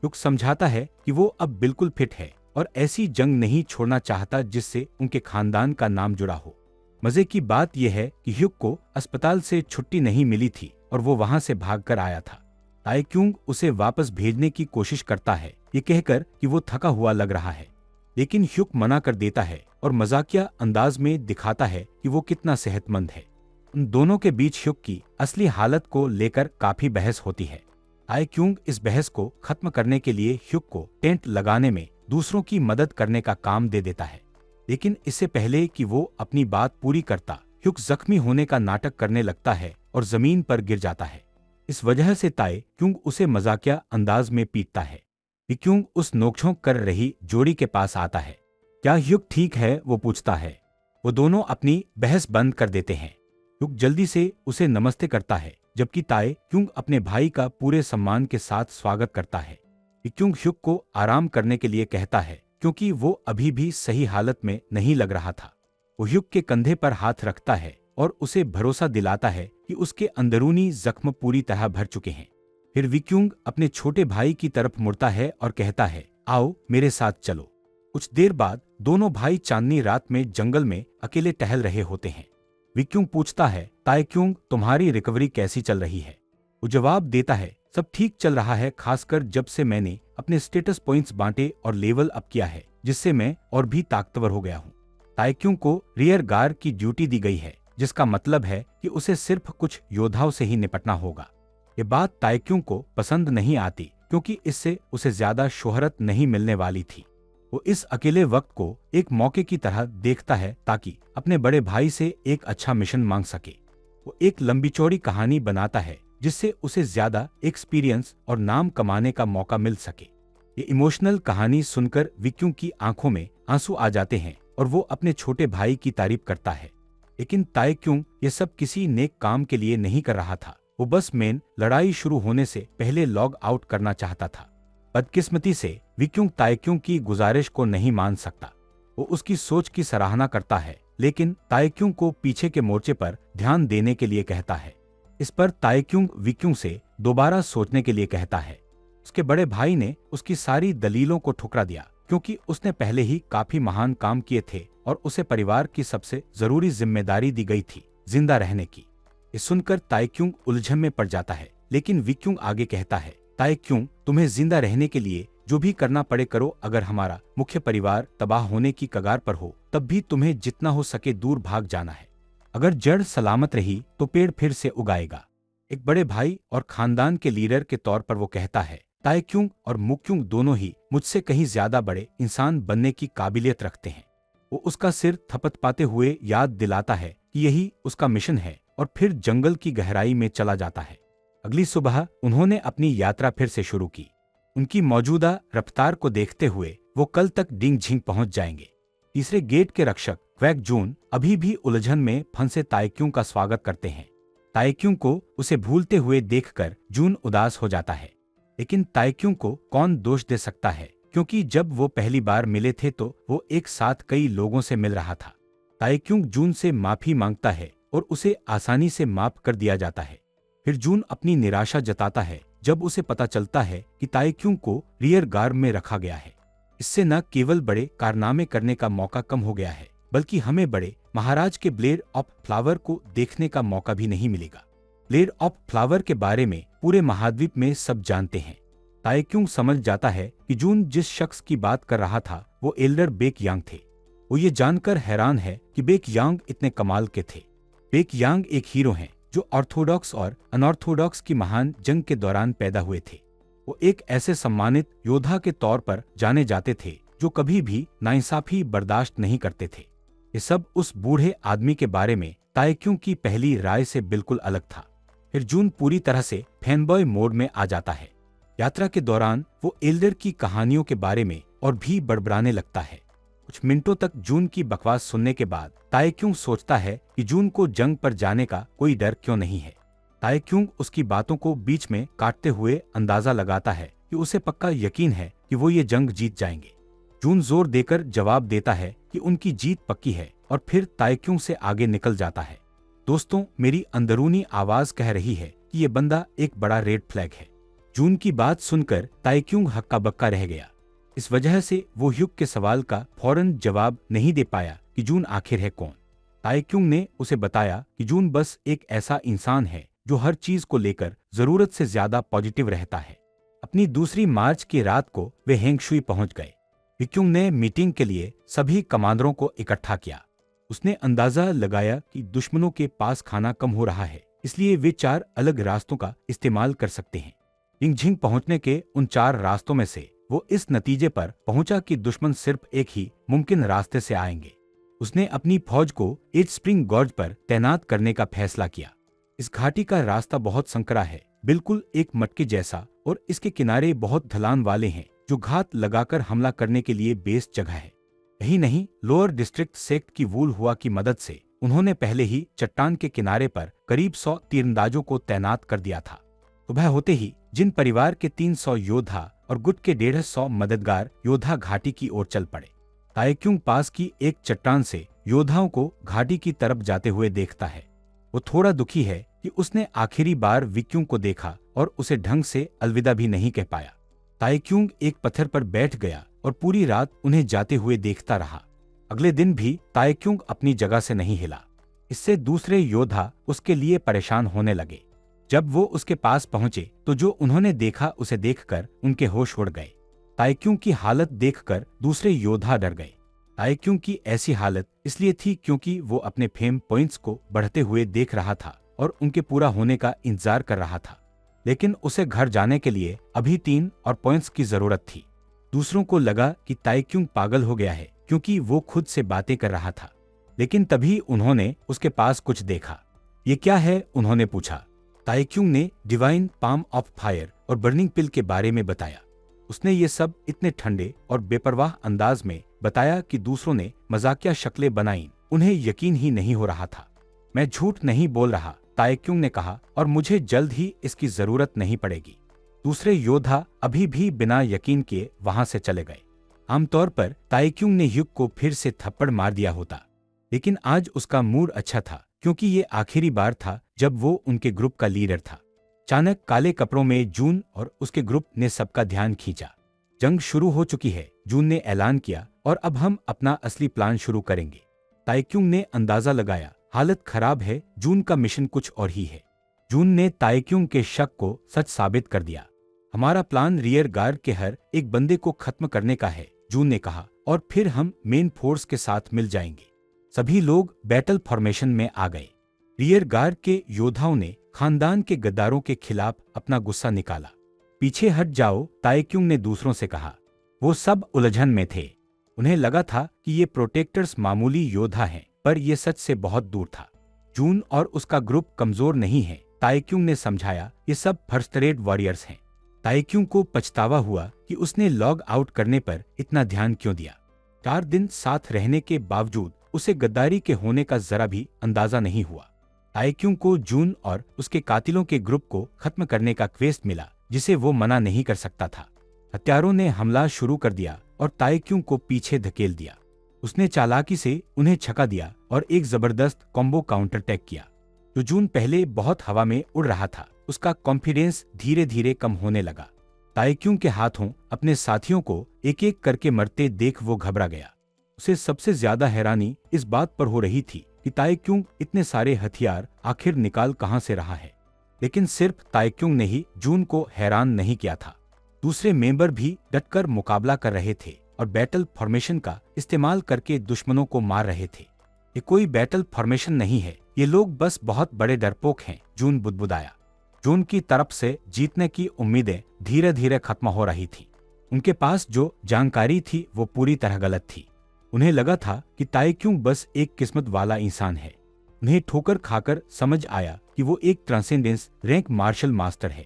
ह्युक समझाता है कि वो अब बिल्कुल फिट है और ऐसी जंग नहीं छोड़ना चाहता जिससे उनके खानदान का नाम जुड़ा हो। मजे की बात यह है कि ह्युक को अस्पताल से छुट्टी नहीं मिली थी और वो वहां से भागकर आया था। ताइक्यूंग उसे वापस भेजने की कोशिश करता है, ये कहकर कि वो थका हुआ लग रहा है, लेकिन ह्युक मना कर देता है और मजाकिया अंदाज में दिखाता है कि वो कितना सेहतमंद है। उन दोनों के बीच ह्युक की असली हालत को लेकर काफी बहस होती है। ताइक्यूंग इस बहस को खत्म करने के लिए ह्युक को टेंट लगाने में दूसरों की मदद करने का काम दे देता है, लेकिन इससे पहले कि वो अपनी बात पूरी करता, ह्युक जख्मी होने का नाटक करने लगता है और जमीन पर गिर जाता है। इस वजह से ताइक्यूंग उसे मजाकिया अंदाज में पीटता है। विक्यूंग उस नोकझोंक कर रही जोड़ी के पास आता है। क्या ह्युक ठीक है? वो पूछता है। वो दोनों अपनी बहस बंद कर देते हैं। ह्युक जल्दी से उसे नमस्ते करता है, जबकि ताइक्यूंग अपने भाई का पूरे सम्मान के साथ स्वागत करता है। विक्यूंग ह्युक को आराम करने के लिए कहता है क्योंकि वो अभी भी सही हालत में नहीं लग रहा था। वो ह्युक के कंधे पर हाथ रखता है और उसे भरोसा दिलाता है कि उसके अंदरूनी जख्म पूरी तरह भर चुके हैं। फिर विक्यूंग अपने छोटे भाई की तरफ मुड़ता है और कहता है, आओ मेरे साथ चलो। कुछ देर बाद दोनों भाई चांदनी रात में जंगल में अकेले टहल रहे होते हैं। विक्यूंग पूछता है, ताइक्यूंग तुम्हारी रिकवरी कैसी चल रही है? वो जवाब देता है, सब ठीक चल रहा है, खासकर जब से मैंने अपने स्टेटस पॉइंट्स बांटे और लेवल अप किया है, जिससे मैं और भी ताकतवर हो गया हूँ। ताइक्यूंग को रियर गार्ड की ड्यूटी दी गई है, जिसका मतलब है कि उसे सिर्फ कुछ योद्धाओं से ही निपटना होगा। ये बात ताइक्यूंग को पसंद नहीं आती क्योंकि इससे उसे ज्यादा शोहरत नहीं मिलने वाली थी। वो इस अकेले वक्त को एक मौके की तरह देखता है ताकि अपने बड़े भाई से एक अच्छा मिशन मांग सके। वो एक लंबी चौड़ी कहानी बनाता है जिससे उसे ज्यादा एक्सपीरियंस और नाम कमाने का मौका मिल सके। ये इमोशनल कहानी सुनकर विक्यू की आंखों में आंसू आ जाते हैं और वो अपने छोटे भाई की तारीफ करता है। लेकिन ताएक्युंग ये सब किसी नेक काम के लिए नहीं कर रहा था। वो बस मेन लड़ाई शुरू होने से पहले लॉग आउट करना चाहता था। बदकिस्मती से विक्युंग ताएक्युंग की गुजारिश को नहीं मान सकता। वो उसकी सोच की सराहना करता है लेकिन ताएक्युंग को पीछे के मोर्चे पर ध्यान देने के लिए कहता है। इस पर ताएक्युंग विक्युंग से दोबारा सोचने के लिए कहता है। उसके बड़े भाई ने उसकी सारी दलीलों को ठुकरा दिया क्योंकि उसने पहले ही काफी महान काम किए थे और उसे परिवार की सबसे जरूरी जिम्मेदारी दी गई थी, जिंदा रहने की। ये सुनकर ताएक्युंग उलझन में पड़ जाता है लेकिन विक्युंग आगे कहता है, ताएक्युंग तुम्हें जिंदा रहने के लिए जो भी करना पड़े करो। अगर हमारा मुख्य परिवार तबाह होने की कगार पर हो तब भी तुम्हें जितना हो सके दूर भाग जाना है। अगर जड़ सलामत रही तो पेड़ फिर से उगाएगा। एक बड़े भाई और खानदान के लीडर के तौर पर वो कहता है, ताएक्युंग और मुक्युंग दोनों ही मुझसे कहीं ज्यादा बड़े इंसान बनने की काबिलियत रखते हैं। वो उसका सिर थपथपाते हुए याद दिलाता है कि यही उसका मिशन है और फिर जंगल की गहराई में चला जाता है। अगली सुबह उन्होंने अपनी यात्रा फिर से शुरू की। उनकी मौजूदा रफ्तार को देखते हुए वो कल तक डिंग झिंग पहुंच जाएंगे। तीसरे गेट के रक्षक क्वैक जून अभी भी उलझन में फंसे ताएक्युंग का स्वागत करते हैं। ताएक्युंग को उसे भूलते हुए देखकर जून उदास हो जाता है। लेकिन ताएक्युंग को कौन दोष दे सकता है क्योंकि जब वो पहली बार मिले थे तो वो एक साथ कई लोगों से मिल रहा था। ताएक्युंग जून से माफी मांगता है और उसे आसानी से माफ कर दिया जाता है। फिर जून अपनी निराशा जताता है जब उसे पता चलता है कि ताएक्युंग को रियर गार्ड में रखा गया है। इससे न केवल बड़े कारनामे करने का मौका कम हो गया है बल्कि हमें बड़े महाराज के ब्लेड ऑफ फ्लावर को देखने का मौका भी नहीं मिलेगा। ब्लेड ऑफ फ्लावर के बारे में पूरे महाद्वीप में सब जानते हैं। ताएक्युंग समझ जाता है कि जून जिस शख्स की बात कर रहा था वो एल्डर बेक यांग थे। वो ये जानकर हैरान है कि बेक यांग इतने कमाल के थे। बेक यांग एक हीरो हैं जो ऑर्थोडॉक्स और अनऑर्थोडॉक्स की महान जंग के दौरान पैदा हुए थे। वो एक ऐसे सम्मानित योद्धा के तौर पर जाने जाते थे जो कभी भी नाइंसाफी बर्दाश्त नहीं करते थे। ये सब उस बूढ़े आदमी के बारे में ताएक्युंग की पहली राय से बिल्कुल अलग था। फिर जून पूरी तरह से फैनबॉय मोड में आ जाता है। यात्रा के दौरान वो एल्डर की कहानियों के बारे में और भी बड़बड़ाने लगता है। कुछ मिनटों तक जून की बकवास सुनने के बाद ताएक्युंग सोचता है कि जून को जंग पर जाने का कोई डर क्यों नहीं है। ताएक्युंग उसकी बातों को बीच में काटते हुए अंदाजा लगाता है कि उसे पक्का यकीन है कि वो ये जंग जीत जाएंगे। जून जोर देकर जवाब देता है कि उनकी जीत पक्की है और फिर ताएक्युंग से आगे निकल जाता है। दोस्तों, मेरी अंदरूनी आवाज कह रही है कि ये बंदा एक बड़ा रेड फ्लैग है। जून की बात सुनकर ताएक्युंग हक्का बक्का रह गया। इस वजह से वो ह्यूग के सवाल का फौरन जवाब नहीं दे पाया कि जून आखिर है कौन। ताएक्युंग ने उसे बताया कि जून बस एक ऐसा इंसान है जो हर चीज को लेकर जरूरत से ज्यादा पॉजिटिव रहता है। अपनी दूसरी मार्च की रात को वे हेंगशुई पहुंच गए। विक्युंग ने मीटिंग के लिए सभी कमांडरों को इकट्ठा किया। उसने अंदाजा लगाया कि दुश्मनों के पास खाना कम हो रहा है, इसलिए वे 4 अलग रास्तों का इस्तेमाल कर सकते हैं। डिंगझिंग पहुंचने के उन 4 रास्तों में से वो इस नतीजे पर पहुंचा कि दुश्मन सिर्फ एक ही मुमकिन रास्ते से आएंगे। उसने अपनी फौज को एज स्प्रिंग गॉर्ज पर तैनात करने का फैसला किया। इस घाटी का रास्ता बहुत संकरा है, बिल्कुल एक मटके जैसा, और इसके किनारे बहुत ढलान वाले हैं जो घात लगाकर हमला करने के लिए बेस्ट जगह है। यही नहीं, लोअर डिस्ट्रिक्ट सेक्ट की वूल हुआ की मदद से उन्होंने पहले ही चट्टान के किनारे पर करीब 100 तीरंदाजों को तैनात कर दिया था। सुबह होते ही जिन परिवार के 300 योद्धा और गुट के 150 मददगार योद्धा घाटी की ओर चल पड़े। ताएक्युंग पास की एक चट्टान से योद्धाओं को घाटी की तरफ जाते हुए देखता है। वो थोड़ा दुखी है कि उसने आखिरी बार विक्युंग को देखा और उसे ढंग से अलविदा भी नहीं कह पाया। ताएक्युंग एक पत्थर पर बैठ गया और पूरी रात उन्हें जाते हुए देखता रहा। अगले दिन भी ताएक्युंग अपनी जगह से नहीं हिला। इससे दूसरे योद्धा उसके लिए परेशान होने लगे। जब वो उसके पास पहुंचे तो जो उन्होंने देखा उसे देखकर उनके होश उड़ गए। ताएक्युंग की हालत देखकर दूसरे योद्धा डर गए। ताएक्युंग की ऐसी हालत इसलिए थी क्योंकि वो अपने फेम पॉइंट्स को बढ़ते हुए देख रहा था और उनके पूरा होने का इंतजार कर रहा था। लेकिन उसे घर जाने के लिए अभी 3 और पॉइंट्स की जरूरत थी। दूसरों को लगा कि ताइक्यूंग पागल हो गया है क्योंकि वो खुद से बातें कर रहा था। लेकिन तभी उन्होंने उसके पास कुछ देखा। ये क्या है? उन्होंने पूछा। ताइक्यूंग ने डिवाइन पाम ऑफ फायर और बर्निंग पिल के बारे में बताया। उसने ये सब इतने ठंडे और बेपरवाह अंदाज में बताया कि दूसरों ने मजाकिया शक्लें बनाईं। उन्हें यकीन ही नहीं हो रहा था। मैं झूठ नहीं बोल रहा, ताइक्यूंग ने कहा, और मुझे जल्द ही इसकी जरूरत नहीं पड़ेगी। दूसरे योद्धा अभी भी बिना यकीन किए वहां से चले गए। आमतौर पर ताइक्यूंग ने ह्यूग को फिर से थप्पड़ मार दिया होता, लेकिन आज उसका मूड अच्छा था क्योंकि ये आखिरी बार था जब वो उनके ग्रुप का लीडर था। अचानक काले कपड़ों में जून और उसके ग्रुप ने सबका ध्यान खींचा। जंग शुरू हो चुकी है, जून ने ऐलान किया, और अब हम अपना असली प्लान शुरू करेंगे। ताइक्यूंग ने अंदाजा लगाया, हालत खराब है, जून का मिशन कुछ और ही है। जून ने ताइक्यूंग के शक को सच साबित कर दिया। हमारा प्लान रियर गार्ड के हर एक बंदे को खत्म करने का है, जून ने कहा, और फिर हम मेन फोर्स के साथ मिल जाएंगे। सभी लोग बैटल फॉर्मेशन में आ गए। रियर गार्ड के योद्धाओं ने खानदान के गद्दारों के खिलाफ अपना गुस्सा निकाला। पीछे हट जाओ, ताइक्यूंग ने दूसरों से कहा। वो सब उलझन में थे। उन्हें लगा था कि ये प्रोटेक्टर्स मामूली योद्धा हैं, पर यह सच से बहुत दूर था। जून और उसका ग्रुप कमजोर नहीं है, ताइक्यूंग ने समझाया, ये सब फर्स्ट रेट वॉरियर्स हैं। ताइक्यूंग को पछतावा हुआ कि उसने लॉग आउट करने पर इतना ध्यान क्यों दिया। 4 दिन साथ रहने के बावजूद उसे गद्दारी के होने का जरा भी अंदाजा नहीं हुआ। ताइक्यूंग को जून और उसके कातिलों के ग्रुप को खत्म करने का क्वेस्ट मिला, जिसे वो मना नहीं कर सकता था। हत्यारों ने हमला शुरू कर दिया और ताइक्यूंग को पीछे धकेल दिया। उसने चालाकी से उन्हें छका दिया और एक जबरदस्त कॉम्बो काउंटर अटैक किया। जो जून पहले बहुत हवा में उड़ रहा था, उसका कॉन्फिडेंस धीरे धीरे कम होने लगा। ताइक्यूंग के हाथों अपने साथियों को एक एक करके मरते देख वो घबरा गया। उसे सबसे ज्यादा हैरानी इस बात पर हो रही थी कि ताइक्यूंग इतने सारे हथियार आखिर निकाल कहां से रहा है। लेकिन सिर्फ ताइक्यूंग ने ही जून को हैरान नहीं किया था। दूसरे मेंबर भी डटकर मुकाबला कर रहे थे और बैटल फॉर्मेशन का इस्तेमाल करके दुश्मनों को मार रहे थे। ये कोई बैटल फॉर्मेशन नहीं है, ये लोग बस बहुत बड़े डरपोक हैं, जून बुदबुदाया। जून की तरफ से जीतने की उम्मीदें धीरे धीरे खत्म हो रही थी। उनके पास जो जानकारी थी वो पूरी तरह गलत थी। उन्हें लगा था कि ताइक्यूंग बस एक किस्मत वाला इंसान है। उन्हें ठोकर खाकर समझ आया कि वो एक ट्रांसेंडेंस रैंक मार्शल मास्टर है।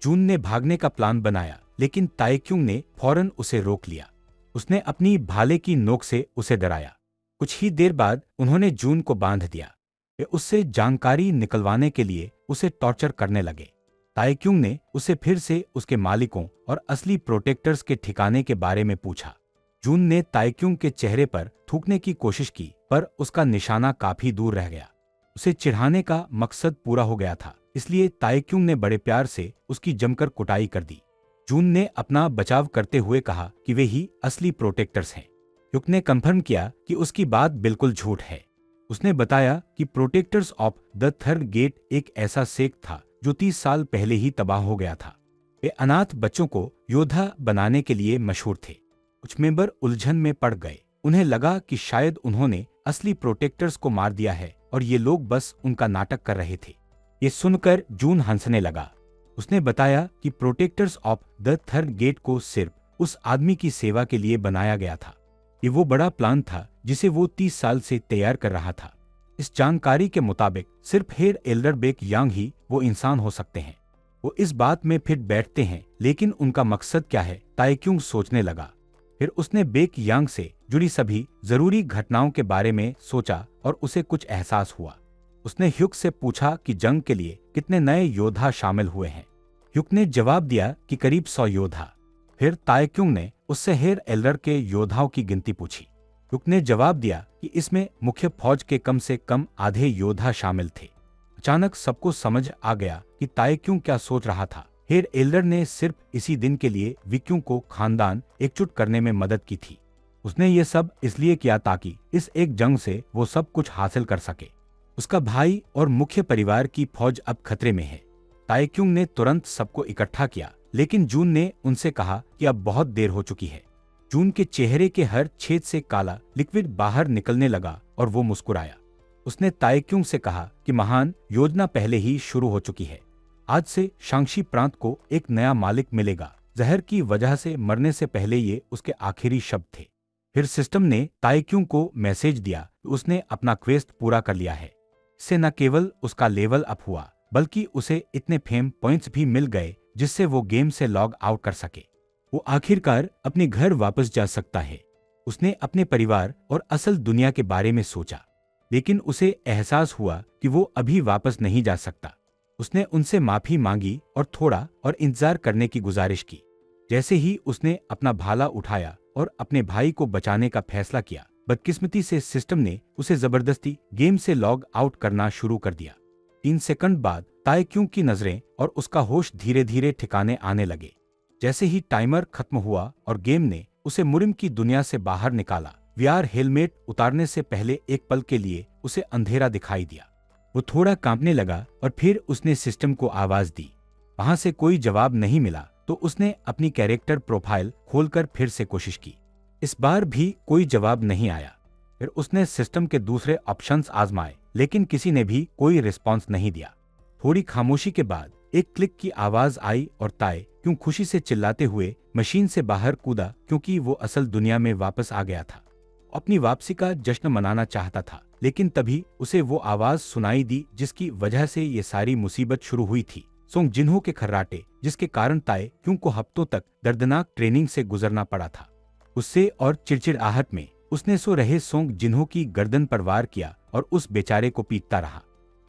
जून ने भागने का प्लान बनाया, लेकिन ताइक्यूंग ने फौरन उसे रोक लिया। उसने अपनी भाले की नोक से उसे डराया। कुछ ही देर बाद उन्होंने जून को बांध दिया। वे उससे जानकारी निकलवाने के लिए उसे टॉर्चर करने लगे। ताइक्यूंग ने उसे फिर से उसके मालिकों और असली प्रोटेक्टर्स के ठिकाने के बारे में पूछा। जून ने ताइक्यूंग के चेहरे पर थूकने की कोशिश की, पर उसका निशाना काफी दूर रह गया। उसे चिढ़ाने का मकसद पूरा हो गया था, इसलिए ताइक्यूंग ने बड़े प्यार से उसकी जमकर कुटाई कर दी। जून ने अपना बचाव करते हुए कहा कि वे ही असली प्रोटेक्टर्स हैं। ह्यूग ने कंफर्म किया कि उसकी बात बिल्कुल झूठ है। उसने बताया कि protectors of the third gate एक ऐसा सेक्ट था जो 30 साल पहले ही तबाह हो गया था। वे अनाथ बच्चों को योद्धा बनाने के लिए मशहूर थे। कुछ मेंबर उलझन में पड़ गए। उन्हें लगा कि शायद उन्होंने असली प्रोटेक्टर्स को मार दिया है और ये लोग बस उनका नाटक कर रहे थे। ये सुनकर जून हंसने लगा। उसने बताया कि protectors of the third gate को सिर्फ उस आदमी की सेवा के लिए बनाया गया था। ये वो बड़ा प्लान था जिसे वो 30 साल से तैयार कर रहा था। इस जानकारी के मुताबिक सिर्फ हेर एल्डर बेक यांग ही वो इंसान हो सकते हैं। वो इस बात में फिट बैठते हैं, लेकिन उनका मकसद क्या है? ताइक्यूंग सोचने लगा। फिर उसने बेक यांग से जुड़ी सभी जरूरी घटनाओं के बारे में सोचा और उसे कुछ एहसास हुआ। उसने ह्यूग से पूछा कि जंग के लिए कितने नए योद्धा शामिल हुए हैं। ह्यूग ने जवाब दिया कि करीब 100 योद्धा। फिर ताइक्यूंग ने उससे हेर एल्डर के योद्धाओं की गिनती पूछी। ह्यूग ने जवाब दिया कि इसमें मुख्य फौज के कम से कम आधे योद्धा शामिल थे। अचानक सबको समझ आ गया कि ताइक्यूंग क्या सोच रहा था। हेर एल्डर ने सिर्फ इसी दिन के लिए विक्यूंग को खानदान एकजुट करने में मदद की थी। उसने ये सब इसलिए किया ताकि इस एक जंग से वो सब कुछ हासिल कर सके। उसका भाई और मुख्य परिवार की फौज अब खतरे में है। ताइक्यूंग ने तुरंत सबको इकट्ठा किया, लेकिन जून ने उनसे कहा कि अब बहुत देर हो चुकी है। जून के चेहरे के हर छेद से काला लिक्विड बाहर निकलने लगा और वो मुस्कुराया। उसने ताइक्यूंग से कहा कि महान योजना पहले ही शुरू हो चुकी है। आज से शांक्षी प्रांत को एक नया मालिक मिलेगा जहर की वजह से मरने से पहले ये उसके आखिरी शब्द थे। फिर सिस्टम ने ताइक्यूंग को मैसेज दिया कि उसने अपना क्वेस्ट पूरा कर लिया है। इससे न केवल उसका लेवल अप हुआ बल्कि उसे इतने फेम पॉइंट्स भी मिल गए जिससे वो गेम से लॉग आउट कर सके। वो आखिरकार अपने घर वापस जा सकता है। उसने अपने परिवार और असल दुनिया के बारे में सोचा, लेकिन उसे एहसास हुआ कि वो अभी वापस नहीं जा सकता। उसने उनसे माफी मांगी और थोड़ा और इंतजार करने की गुजारिश की। जैसे ही उसने अपना भाला उठाया और अपने भाई को बचाने का फैसला किया, बदकिस्मती से सिस्टम ने उसे जबरदस्ती गेम से लॉग आउट करना शुरू कर दिया। 3 सेकंड बाद ताइक्यूंग की नजरें और उसका होश धीरे धीरे ठिकाने आने लगे। जैसे ही टाइमर खत्म हुआ और गेम ने उसे मुरिम की दुनिया से बाहर निकाला, वीआर हेलमेट उतारने से पहले एक पल के लिए उसे अंधेरा दिखाई दिया। वो थोड़ा कांपने लगा और फिर उसने सिस्टम को आवाज दी। वहां से कोई जवाब नहीं मिला तो उसने अपनी कैरेक्टर प्रोफाइल खोलकर फिर से कोशिश की। इस बार भी कोई जवाब नहीं आया। फिर उसने सिस्टम के दूसरे ऑप्शंस आजमाए, लेकिन किसी ने भी कोई रिस्पॉन्स नहीं दिया। थोड़ी खामोशी के बाद एक क्लिक की आवाज आई और ताइक्यूंग खुशी से चिल्लाते हुए मशीन से बाहर कूदा, क्योंकि वो असल दुनिया में वापस आ गया था। अपनी वापसी का जश्न मनाना चाहता था, लेकिन तभी उसे वो आवाज सुनाई दी जिसकी वजह से ये सारी मुसीबत शुरू हुई थी। सोंग जिन्हो के खर्राटे, जिसके कारण ताइक्यूंग को हफ्तों तक दर्दनाक ट्रेनिंग से गुजरना पड़ा था। गुस्से और चिड़चिड़ाहट में उसने सो रहे सोंग जिन्हो की गर्दन पर वार किया और उस बेचारे को पीटता रहा।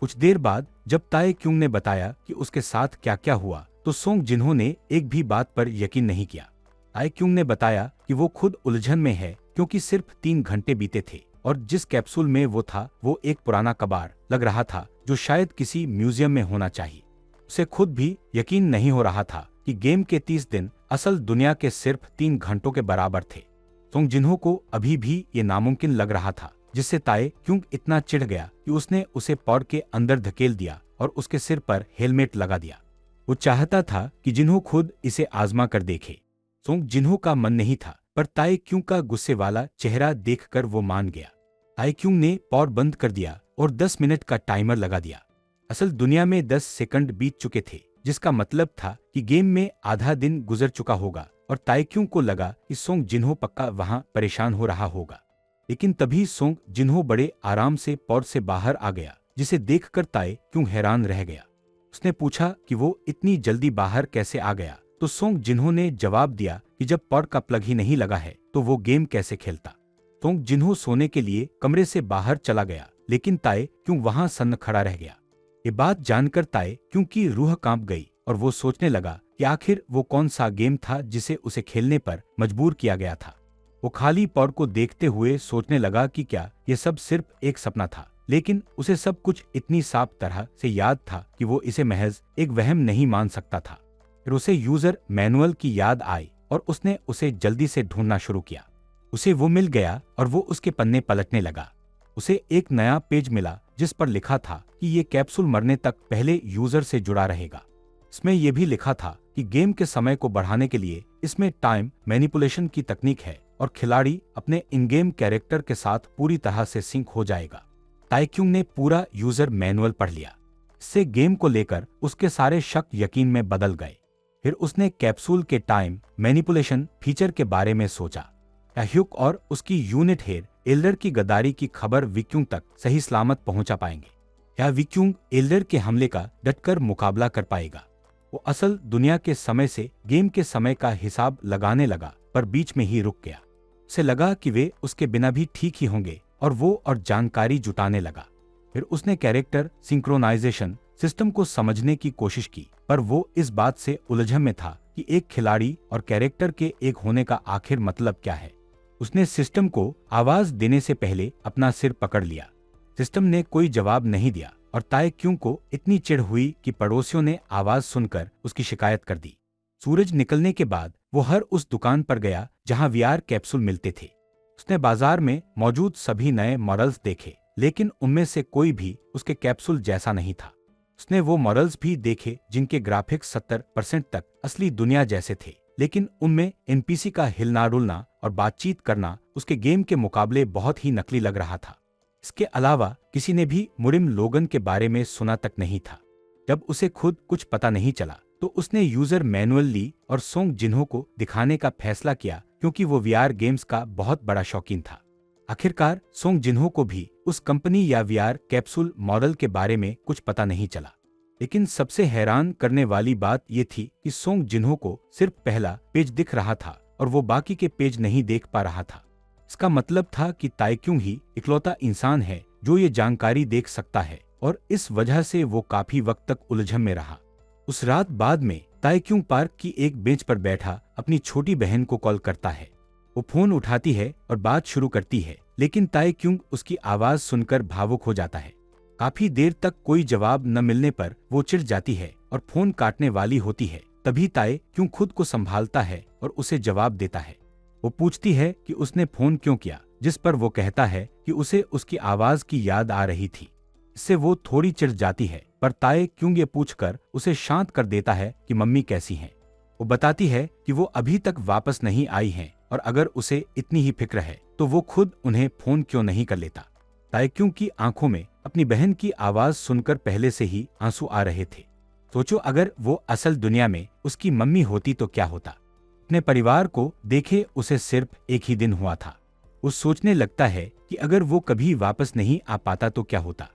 कुछ देर बाद जब ताइक्यूंग ने बताया कि उसके साथ क्या क्या हुआ, तो सोंग जिन्हो ने एक भी बात पर यकीन नहीं किया। ताइक्यूंग ने बताया कि वो खुद उलझन में है, क्योंकि सिर्फ 3 घंटे बीते थे और जिस कैप्सूल में वो था वो एक पुराना कबाड़ लग रहा था जो शायद किसी म्यूजियम में होना चाहिए। उसे खुद भी यकीन नहीं हो रहा था कि गेम के 30 दिन असल दुनिया के सिर्फ 3 घंटों के बराबर थे। सोंग जिन्हो को अभी भी ये नामुमकिन लग रहा था, जिससे ताइक्यूंग इतना चिढ़ गया कि उसने उसे पॉड के अंदर धकेल दिया और उसके सिर पर हेलमेट लगा दिया। वो चाहता था कि जिन्हो खुद इसे आजमा कर देखे। सोंग जिन्हो का मन नहीं था, पर ताइक्यूंग का गुस्से वाला चेहरा देखकर वो मान गया। ताइक्यूंग ने पॉड बंद कर दिया और 10 मिनट का टाइमर लगा दिया। असल दुनिया में 10 सेकंड बीत चुके थे, जिसका मतलब था कि गेम में आधा दिन गुजर चुका होगा और ताइक्यूंग को लगा कि सोंग जिन्हो पक्का वहां परेशान हो रहा होगा। लेकिन तभी सोंग जिन्हो बड़े आराम से पॉड से बाहर आ गया, जिसे देखकर ताइक्यूंग हैरान रह गया। उसने पूछा कि वो इतनी जल्दी बाहर कैसे आ गया, तो सोंग जिन्हो ने जवाब दिया कि जब पॉड का प्लग ही नहीं लगा है तो वो गेम कैसे खेलता। सोंग जिन्हो सोने के लिए कमरे से बाहर चला गया, लेकिन ताइक्यूंग वहां सन्न खड़ा रह गया। ये बात जानकर ताइक्यूंग की रूह कांप गई और वो सोचने लगा कि आखिर वो कौन सा गेम था जिसे उसे खेलने पर मजबूर किया गया था। वो खाली पॉड को देखते हुए सोचने लगा कि क्या ये सब सिर्फ एक सपना था, लेकिन उसे सब कुछ इतनी साफ तरह से याद था कि वो इसे महज एक वहम नहीं मान सकता था। फिर उसे यूजर मैनुअल की याद आई और उसने उसे जल्दी से ढूंढना शुरू किया। उसे वो मिल गया और वो उसके पन्ने पलटने लगा। उसे एक नया पेज मिला जिस पर लिखा था कि ये कैप्सूल मरने तक पहले यूजर से जुड़ा रहेगा। इसमें यह भी लिखा था कि गेम के समय को बढ़ाने के लिए इसमें टाइम मैनिपुलेशन की तकनीक है और खिलाड़ी अपने इन गेम कैरेक्टर के साथ पूरी तरह से सिंक हो जाएगा। ताइक्यूंग ने पूरा यूजर मैनुअल पढ़ लिया। इससे गेम को लेकर उसके सारे शक यकीन में बदल गए। फिर उसने कैप्सूल के टाइम मैनिपुलेशन फीचर के बारे में सोचा। क्या ह्यूक और उसकी यूनिट हेड एल्डर की गद्दारी की खबर विक्यूंग तक सही सलामत पहुंचा पाएंगे? क्या विक्यूंग एल्डर के हमले का डटकर मुकाबला कर पाएगा? वो असल दुनिया के समय से गेम के समय का हिसाब लगाने लगा, पर बीच में ही रुक गया। उसे लगा कि वे उसके बिना भी ठीक ही होंगे और वो और जानकारी जुटाने लगा। फिर उसने कैरेक्टर सिंक्रोनाइजेशन सिस्टम को समझने की कोशिश की, पर वो इस बात से उलझन में था कि एक खिलाड़ी और कैरेक्टर के एक होने का आखिर मतलब क्या है। उसने सिस्टम को आवाज देने से पहले अपना सिर पकड़ लिया। सिस्टम ने कोई जवाब नहीं दिया और ताइक्यूंग को इतनी चिढ़ हुई कि पड़ोसियों ने आवाज सुनकर उसकी शिकायत कर दी। सूरज निकलने के बाद वो हर उस दुकान पर गया जहां वीआर कैप्सूल मिलते थे। उसने बाजार में मौजूद सभी नए मॉडल्स देखे, लेकिन उनमें से कोई भी उसके कैप्सूल जैसा नहीं था। उसने वो मॉडल्स भी देखे जिनके ग्राफिक्स 70% तक असली दुनिया जैसे थे, लेकिन उनमें एनपीसी का हिलना डुलना और बातचीत करना उसके गेम के मुकाबले बहुत ही नकली लग रहा था। इसके अलावा किसी ने भी मुरिम लोगन के बारे में सुना तक नहीं था। जब उसे खुद कुछ पता नहीं चला तो उसने यूजर मैनुअल ली और सोंग जिन्हो को दिखाने का फैसला किया, क्योंकि वो वीआर गेम्स का बहुत बड़ा शौकीन था। आखिरकार सोंग जिन्हो को भी उस कंपनी या वीआर कैप्सूल मॉडल के बारे में कुछ पता नहीं चला। लेकिन सबसे हैरान करने वाली बात ये थी कि सोंग जिन्हो को सिर्फ पहला पेज दिख रहा था और वो बाकी के पेज नहीं देख पा रहा था। इसका मतलब था कि ताइक्यूंग ही इकलौता इंसान है जो ये जानकारी देख सकता है, और इस वजह से वो काफी वक्त तक उलझन में रहा। उस रात बाद में ताइक्यूंग पार्क की एक बेंच पर बैठा अपनी छोटी बहन को कॉल करता है। वो फोन उठाती है और बात शुरू करती है, लेकिन ताइक्यूंग उसकी आवाज सुनकर भावुक हो जाता है। काफी देर तक कोई जवाब न मिलने पर वो चिढ़ जाती है और फोन काटने वाली होती है। तभी ताइक्यूंग खुद को संभालता है और उसे जवाब देता है। वो पूछती है कि उसने फोन क्यों किया, जिस पर वो कहता है कि उसे उसकी आवाज की याद आ रही थी। इससे वो थोड़ी चिढ़ जाती है, पर ताइक्यूंग ये पूछकर उसे शांत कर देता है कि मम्मी कैसी हैं। वो बताती है कि वो अभी तक वापस नहीं आई हैं और अगर उसे इतनी ही फिक्र है तो वो खुद उन्हें फोन क्यों नहीं कर लेता। ताइक्यूंग की आंखों में अपनी बहन की आवाज सुनकर पहले से ही आंसू आ रहे थे। सोचो, अगर वो असल दुनिया में उसकी मम्मी होती तो क्या होता। अपने परिवार को देखे उसे सिर्फ एक ही दिन हुआ था। वो सोचने लगता है कि अगर वो कभी वापस नहीं आ पाता तो क्या होता,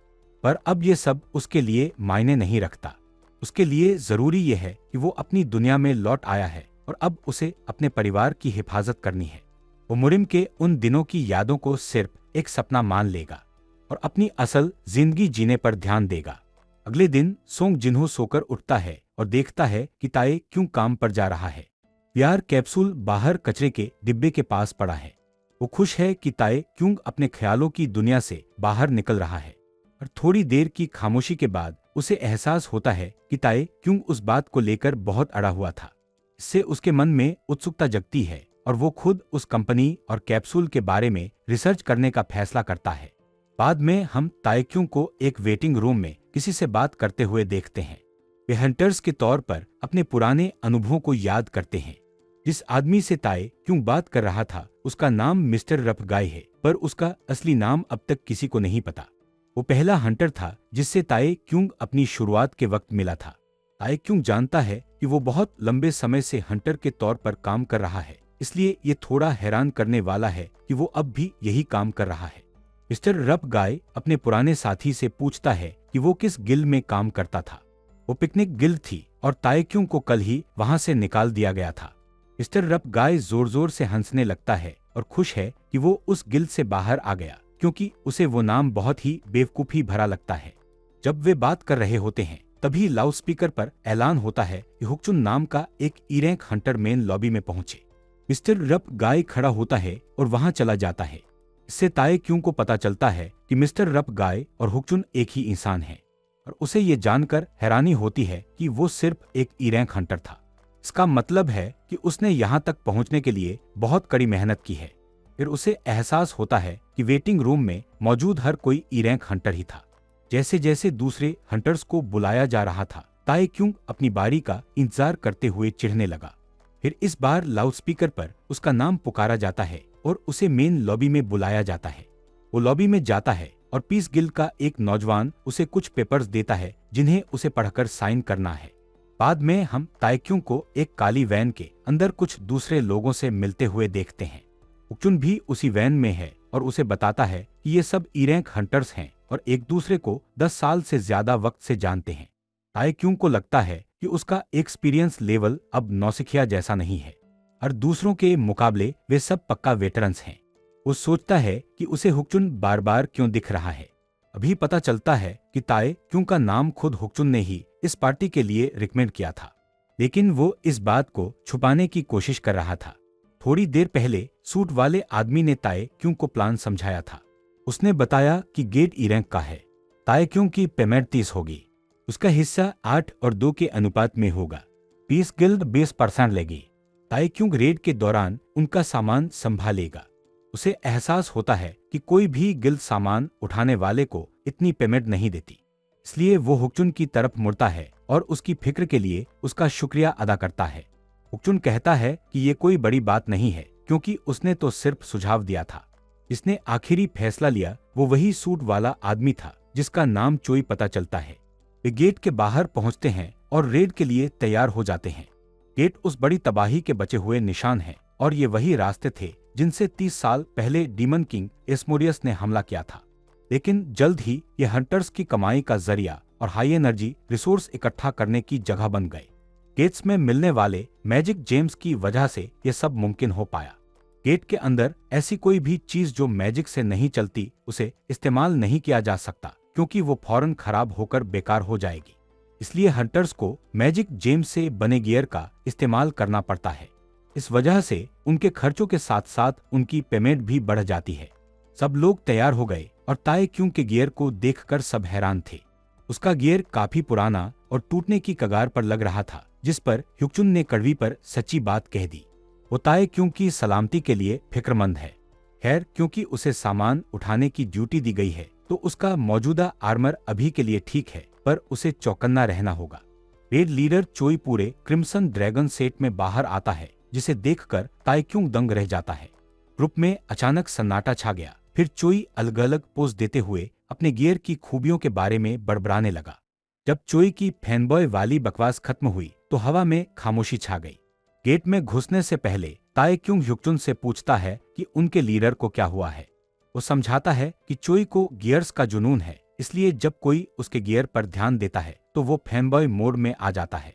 पर अब ये सब उसके लिए मायने नहीं रखता। उसके लिए जरूरी ये है कि वो अपनी दुनिया में लौट आया है और अब उसे अपने परिवार की हिफाजत करनी है। वो मुरिम के उन दिनों की यादों को सिर्फ एक सपना मान लेगा और अपनी असल जिंदगी जीने पर ध्यान देगा। अगले दिन सोंग जिन्हो सोकर उठता है और देखता है कि ताइक्यूंग काम पर जा रहा है। वीआर कैप्सूल बाहर कचरे के डिब्बे के पास पड़ा है। वो खुश है कि ताइक्यूंग अपने ख्यालों की दुनिया से बाहर निकल रहा है, और थोड़ी देर की खामोशी के बाद उसे एहसास होता है कि ताइक्यूंग उस बात को लेकर बहुत अड़ा हुआ था। इससे उसके मन में उत्सुकता जगती है और वो खुद उस कंपनी और कैप्सूल के बारे में रिसर्च करने का फैसला करता है। बाद में हम ताइक्यूंग को एक वेटिंग रूम में किसी से बात करते हुए देखते हैं। वे हंटर्स के तौर पर अपने पुराने अनुभवों को याद करते हैं। जिस आदमी से ताइक्यूंग बात कर रहा था उसका नाम मिस्टर रफगाई है, पर उसका असली नाम अब तक किसी को नहीं पता। वो पहला हंटर था जिससे ताइक्यूंग अपनी शुरुआत के वक्त मिला था। ताइक्यूंग जानता है कि वो बहुत लंबे समय से हंटर के तौर पर काम कर रहा है, इसलिए ये थोड़ा हैरान करने वाला है कि वो अब भी यही काम कर रहा है। मिस्टर रफगाई अपने पुराने साथी से पूछता है कि वो किस गिल्ड में काम करता था। वो पिकनिक गिल्ड थी और ताइक्यूंग को कल ही वहां से निकाल दिया गया था। मिस्टर रफगाई जोर जोर से हंसने लगता है और खुश है कि वो उस गिल्ड से बाहर आ गया, क्योंकि उसे वो नाम बहुत ही बेवकूफी भरा लगता है। जब वे बात कर रहे होते हैं तभी लाउडस्पीकर पर ऐलान होता है कि हुक्चुन नाम का एक ई-रैंक हंटर मेन लॉबी में पहुंचे। मिस्टर रफगाई खड़ा होता है और वहां चला जाता है। इससे ताइक्यूंग को पता चलता है कि मिस्टर रफगाई और हुक्चुन एक ही इंसान हैं, और उसे ये जानकर हैरानी होती है कि वो सिर्फ एक ई-रैंक हंटर था। इसका मतलब है कि उसने यहाँ तक पहुँचने के लिए बहुत कड़ी मेहनत की है। फिर उसे एहसास होता है कि वेटिंग रूम में मौजूद हर कोई ई-रैंक हंटर ही था। जैसे जैसे दूसरे हंटर्स को बुलाया जा रहा था, ताइक्यूंग अपनी बारी का इंतजार करते हुए चिढ़ने लगा। फिर इस बार लाउडस्पीकर पर उसका नाम पुकारा जाता है और उसे मेन लॉबी में बुलाया जाता है। वो लॉबी में जाता है और पीस गिल्ड का एक नौजवान उसे कुछ पेपर्स देता है जिन्हें उसे पढ़कर साइन करना है। बाद में हम ताइक्यूंग को एक काली वैन के अंदर कुछ दूसरे लोगों से मिलते हुए देखते हैं। हुक्चुन भी उसी वैन में है और उसे बताता है कि ये सब ई-रैंक हंटर्स हैं और एक दूसरे को 10 साल से ज्यादा वक्त से जानते हैं। ताइक्यूंग को लगता है कि उसका एक्सपीरियंस लेवल अब नौसिखिया जैसा नहीं है और दूसरों के मुकाबले वे सब पक्का वेटरन्स हैं। वो सोचता है कि उसे हुक्चुन बार बार क्यों दिख रहा है। अभी पता चलता है कि ताइक्यूंग का नाम खुद हुक्चुन ने ही इस पार्टी के लिए रिकमेंड किया था, लेकिन वो इस बात को छुपाने की कोशिश कर रहा था। थोड़ी देर पहले सूट वाले आदमी ने ताइक्यूंग को प्लान समझाया था। उसने बताया कि गेट ई-रैंक का है, ताइक्यूंग की पेमेंट 30 होगी, उसका हिस्सा 8 और 2 के अनुपात में होगा, पीस गिल्ड 20% लेगी। ताइक्यूंग रेड के दौरान उनका सामान संभालेगा। उसे एहसास होता है कि कोई भी गिल्ड सामान उठाने वाले को इतनी पेमेंट नहीं देती, इसलिए वो हुक्चुन की तरफ मुड़ता है और उसकी फिक्र के लिए उसका शुक्रिया अदा करता है। हुक्चुन कहता है कि ये कोई बड़ी बात नहीं है, क्योंकि उसने तो सिर्फ सुझाव दिया था। इसने आखिरी फैसला लिया वो वही सूट वाला आदमी था जिसका नाम चोई पता चलता है। वे गेट के बाहर पहुंचते हैं और रेड के लिए तैयार हो जाते हैं। गेट उस बड़ी तबाही के बचे हुए निशान हैं और ये वही रास्ते थे जिनसे 30 साल पहले डीमन किंग एस्मोडियस ने हमला किया था। लेकिन जल्द ही ये हंटर्स की कमाई का जरिया और हाई एनर्जी रिसोर्स इकट्ठा करने की जगह बन गए। गेट्स में मिलने वाले मैजिक जेम्स की वजह से ये सब मुमकिन हो पाया। गेट के अंदर ऐसी कोई भी चीज जो मैजिक से नहीं चलती उसे इस्तेमाल नहीं किया जा सकता, क्योंकि वो फौरन खराब होकर बेकार हो जाएगी। इसलिए हंटर्स को मैजिक जेम्स से बने गियर का इस्तेमाल करना पड़ता है। इस वजह से उनके खर्चों के साथ साथ उनकी पेमेंट भी बढ़ जाती है। सब लोग तैयार हो गए और ताए क्यों के गियर को देखकर सब हैरान थे। उसका गियर काफी पुराना और टूटने की कगार पर लग रहा था, जिस पर ह्युक्चुन ने कड़वी पर सच्ची बात कह दी। वो ताए क्यों की सलामती के लिए फिक्रमंद है। खैर, क्योंकि उसे सामान उठाने की ड्यूटी दी गई है तो उसका मौजूदा आर्मर अभी के लिए ठीक है, पर उसे चौकन्ना रहना होगा। रेड लीडर चोई पूरे क्रिम्सन ड्रैगन सेट में बाहर आता है, जिसे देखकर ताए क्यों दंग रह जाता है। ग्रुप में अचानक सन्नाटा छा गया। फिर चोई अलग अलग पोज देते हुए अपने गियर की खूबियों के बारे में बड़बड़ाने लगा। जब चोई की फैनबॉय वाली बकवास खत्म हुई तो हवा में खामोशी छा गई। गेट में घुसने से पहले ताए क्यों ह्युक्चुन से पूछता है कि उनके लीडर को क्या हुआ है। वो समझाता है कि चोई को गियर्स का जुनून है, इसलिए जब कोई उसके गियर पर ध्यान देता है तो वो फैनबॉय मोड में आ जाता है।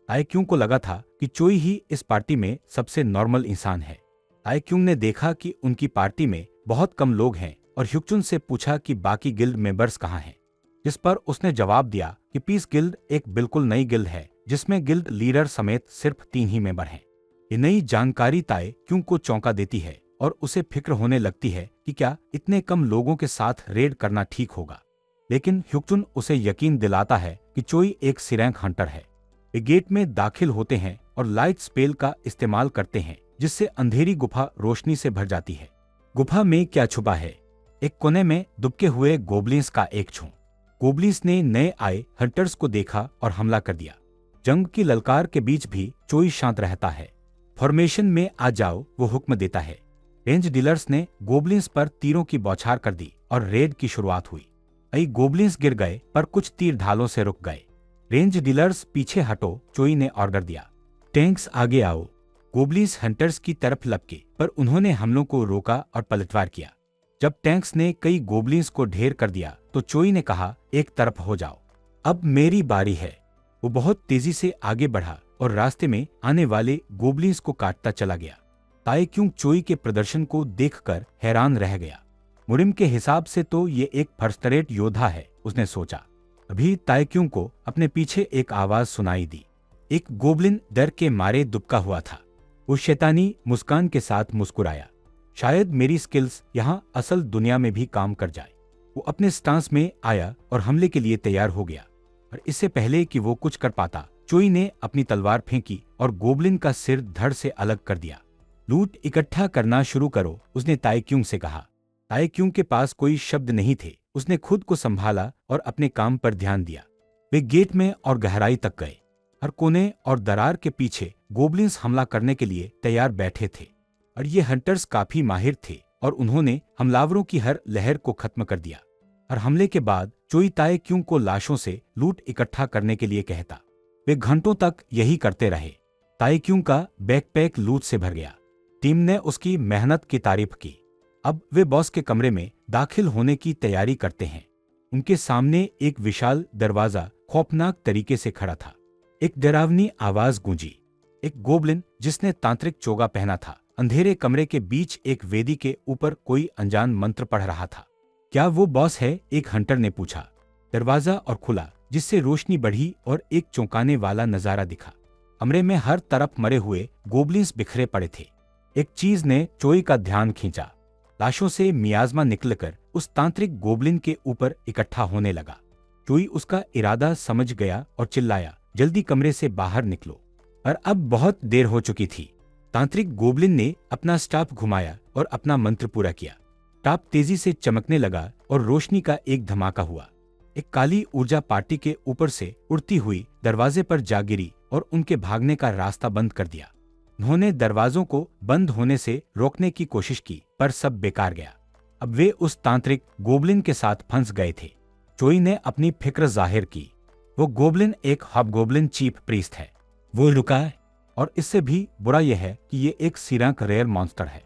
ताए क्यों को लगा था कि चोई ही इस पार्टी में सबसे नॉर्मल इंसान है। ताए क्यों ने देखा कि उनकी पार्टी में बहुत कम लोग हैं और ह्युक्चुन से पूछा कि बाकी गिल्ड मेंबर्स कहाँ हैं, जिस पर उसने जवाब दिया कि पीस गिल्ड एक बिल्कुल नई गिल्ड है जिसमें गिल्ड लीडर समेत सिर्फ 3 ही मेंबर हैं। ये नई जानकारी ताए क्यों को चौंका देती है और उसे फिक्र होने लगती है कि क्या इतने कम लोगों के साथ रेड करना ठीक होगा। लेकिन ह्युक्चुन उसे यकीन दिलाता है कि चोई एक सिरैंक हंटर है। वे गेट में दाखिल होते हैं और लाइट स्पेल का इस्तेमाल करते हैं, जिससे अंधेरी गुफा रोशनी से भर जाती है। गुफा में क्या छुपा है? एक कोने में दुबके हुए गोबलिन्स का एक झुंड। गोबलिन्स ने नए आए हंटर्स को देखा और हमला कर दिया। जंग की ललकार के बीच भी चोई शांत रहता है। फॉर्मेशन में आ जाओ, वो हुक्म देता है। रेंज डीलर्स ने गोबलिन्स पर तीरों की बौछार कर दी और रेड की शुरुआत हुई। कई गोबलिन्स गिर गए पर कुछ तीर ढालों से रुक गए। रेंज डीलर्स पीछे हटो, चोई ने ऑर्डर दिया। टैंक्स आगे आओ। गोबलिन्स हंटर्स की तरफ लपके, पर उन्होंने हमलों को रोका और पलटवार किया। जब टैंक्स ने कई गोबलिन्स को ढेर कर दिया तो चोई ने कहा, एक तरफ हो जाओ, अब मेरी बारी है। वो बहुत तेजी से आगे बढ़ा और रास्ते में आने वाले गोबलिन्स को काटता चला गया। ताए क्यों चोई के प्रदर्शन को देखकर हैरान रह गया। मुरिम के हिसाब से तो ये एक फर्स्ट रेट योद्धा है, उसने सोचा। अभी ताए क्यों को अपने पीछे एक आवाज सुनाई दी। एक गोबलिन डर के मारे दुबका हुआ था। वो शैतानी मुस्कान के साथ मुस्कुराया। शायद मेरी स्किल्स यहाँ असल दुनिया में भी काम कर जाए। वो अपने स्टांस में आया और हमले के लिए तैयार हो गया, और इससे पहले कि वो कुछ कर पाता, चोई ने अपनी तलवार फेंकी और गोबलिन का सिर धड़ से अलग कर दिया। लूट इकट्ठा करना शुरू करो, उसने ताए क्यों से कहा। ताए क्यों के पास कोई शब्द नहीं थे। उसने खुद को संभाला और अपने काम पर ध्यान दिया। वे गेट में और गहराई तक गए। हर कोने और दरार के पीछे गोबलिन्स हमला करने के लिए तैयार बैठे थे, और ये हंटर्स काफी माहिर थे और उन्होंने हमलावरों की हर लहर को खत्म कर दिया। और हमले के बाद चोई ताए क्यों को लाशों से लूट इकट्ठा करने के लिए कहता। वे घंटों तक यही करते रहे। ताए क्यों का बैकपैक लूट से भर गया। टीम ने उसकी मेहनत की तारीफ की। अब वे बॉस के कमरे में दाखिल होने की तैयारी करते हैं। उनके सामने एक विशाल दरवाजा खौफनाक तरीके से खड़ा था। एक डरावनी आवाज गूंजी। एक गोबलिन जिसने तांत्रिक चोगा पहना था, अंधेरे कमरे के बीच एक वेदी के ऊपर कोई अनजान मंत्र पढ़ रहा था। क्या वो बॉस है? एक हंटर ने पूछा। दरवाजा और खुला, जिससे रोशनी बढ़ी और एक चौंकाने वाला नजारा दिखा। कमरे में हर तरफ मरे हुए गोबलिन्स बिखरे पड़े थे। एक चीज ने चोई का ध्यान खींचा। लाशों से मियाज़मा निकलकर उस तांत्रिक गोबलिन के ऊपर इकट्ठा होने लगा। चोई उसका इरादा समझ गया और चिल्लाया, जल्दी कमरे से बाहर निकलो। और अब बहुत देर हो चुकी थी। तांत्रिक गोबलिन ने अपना स्टाफ घुमाया और अपना मंत्र पूरा किया। स्टाफ तेजी से चमकने लगा और रोशनी का एक धमाका हुआ। एक काली ऊर्जा पार्टी के ऊपर से उड़ती हुई दरवाजे पर जा गिरी और उनके भागने का रास्ता बंद कर दिया। उन्होंने दरवाजों को बंद होने से रोकने की कोशिश की, पर सब बेकार गया। अब वे उस तांत्रिक गोबलिन के साथ फंस गए थे। चोई ने अपनी फिक्र जाहिर की। वो गोब्लिन एक हॉबगोब्लिन चीफ प्रीस्ट है। वो रुका है, और इससे भी बुरा यह है कि ये एक सी-रैंक रेयर मॉन्स्टर है।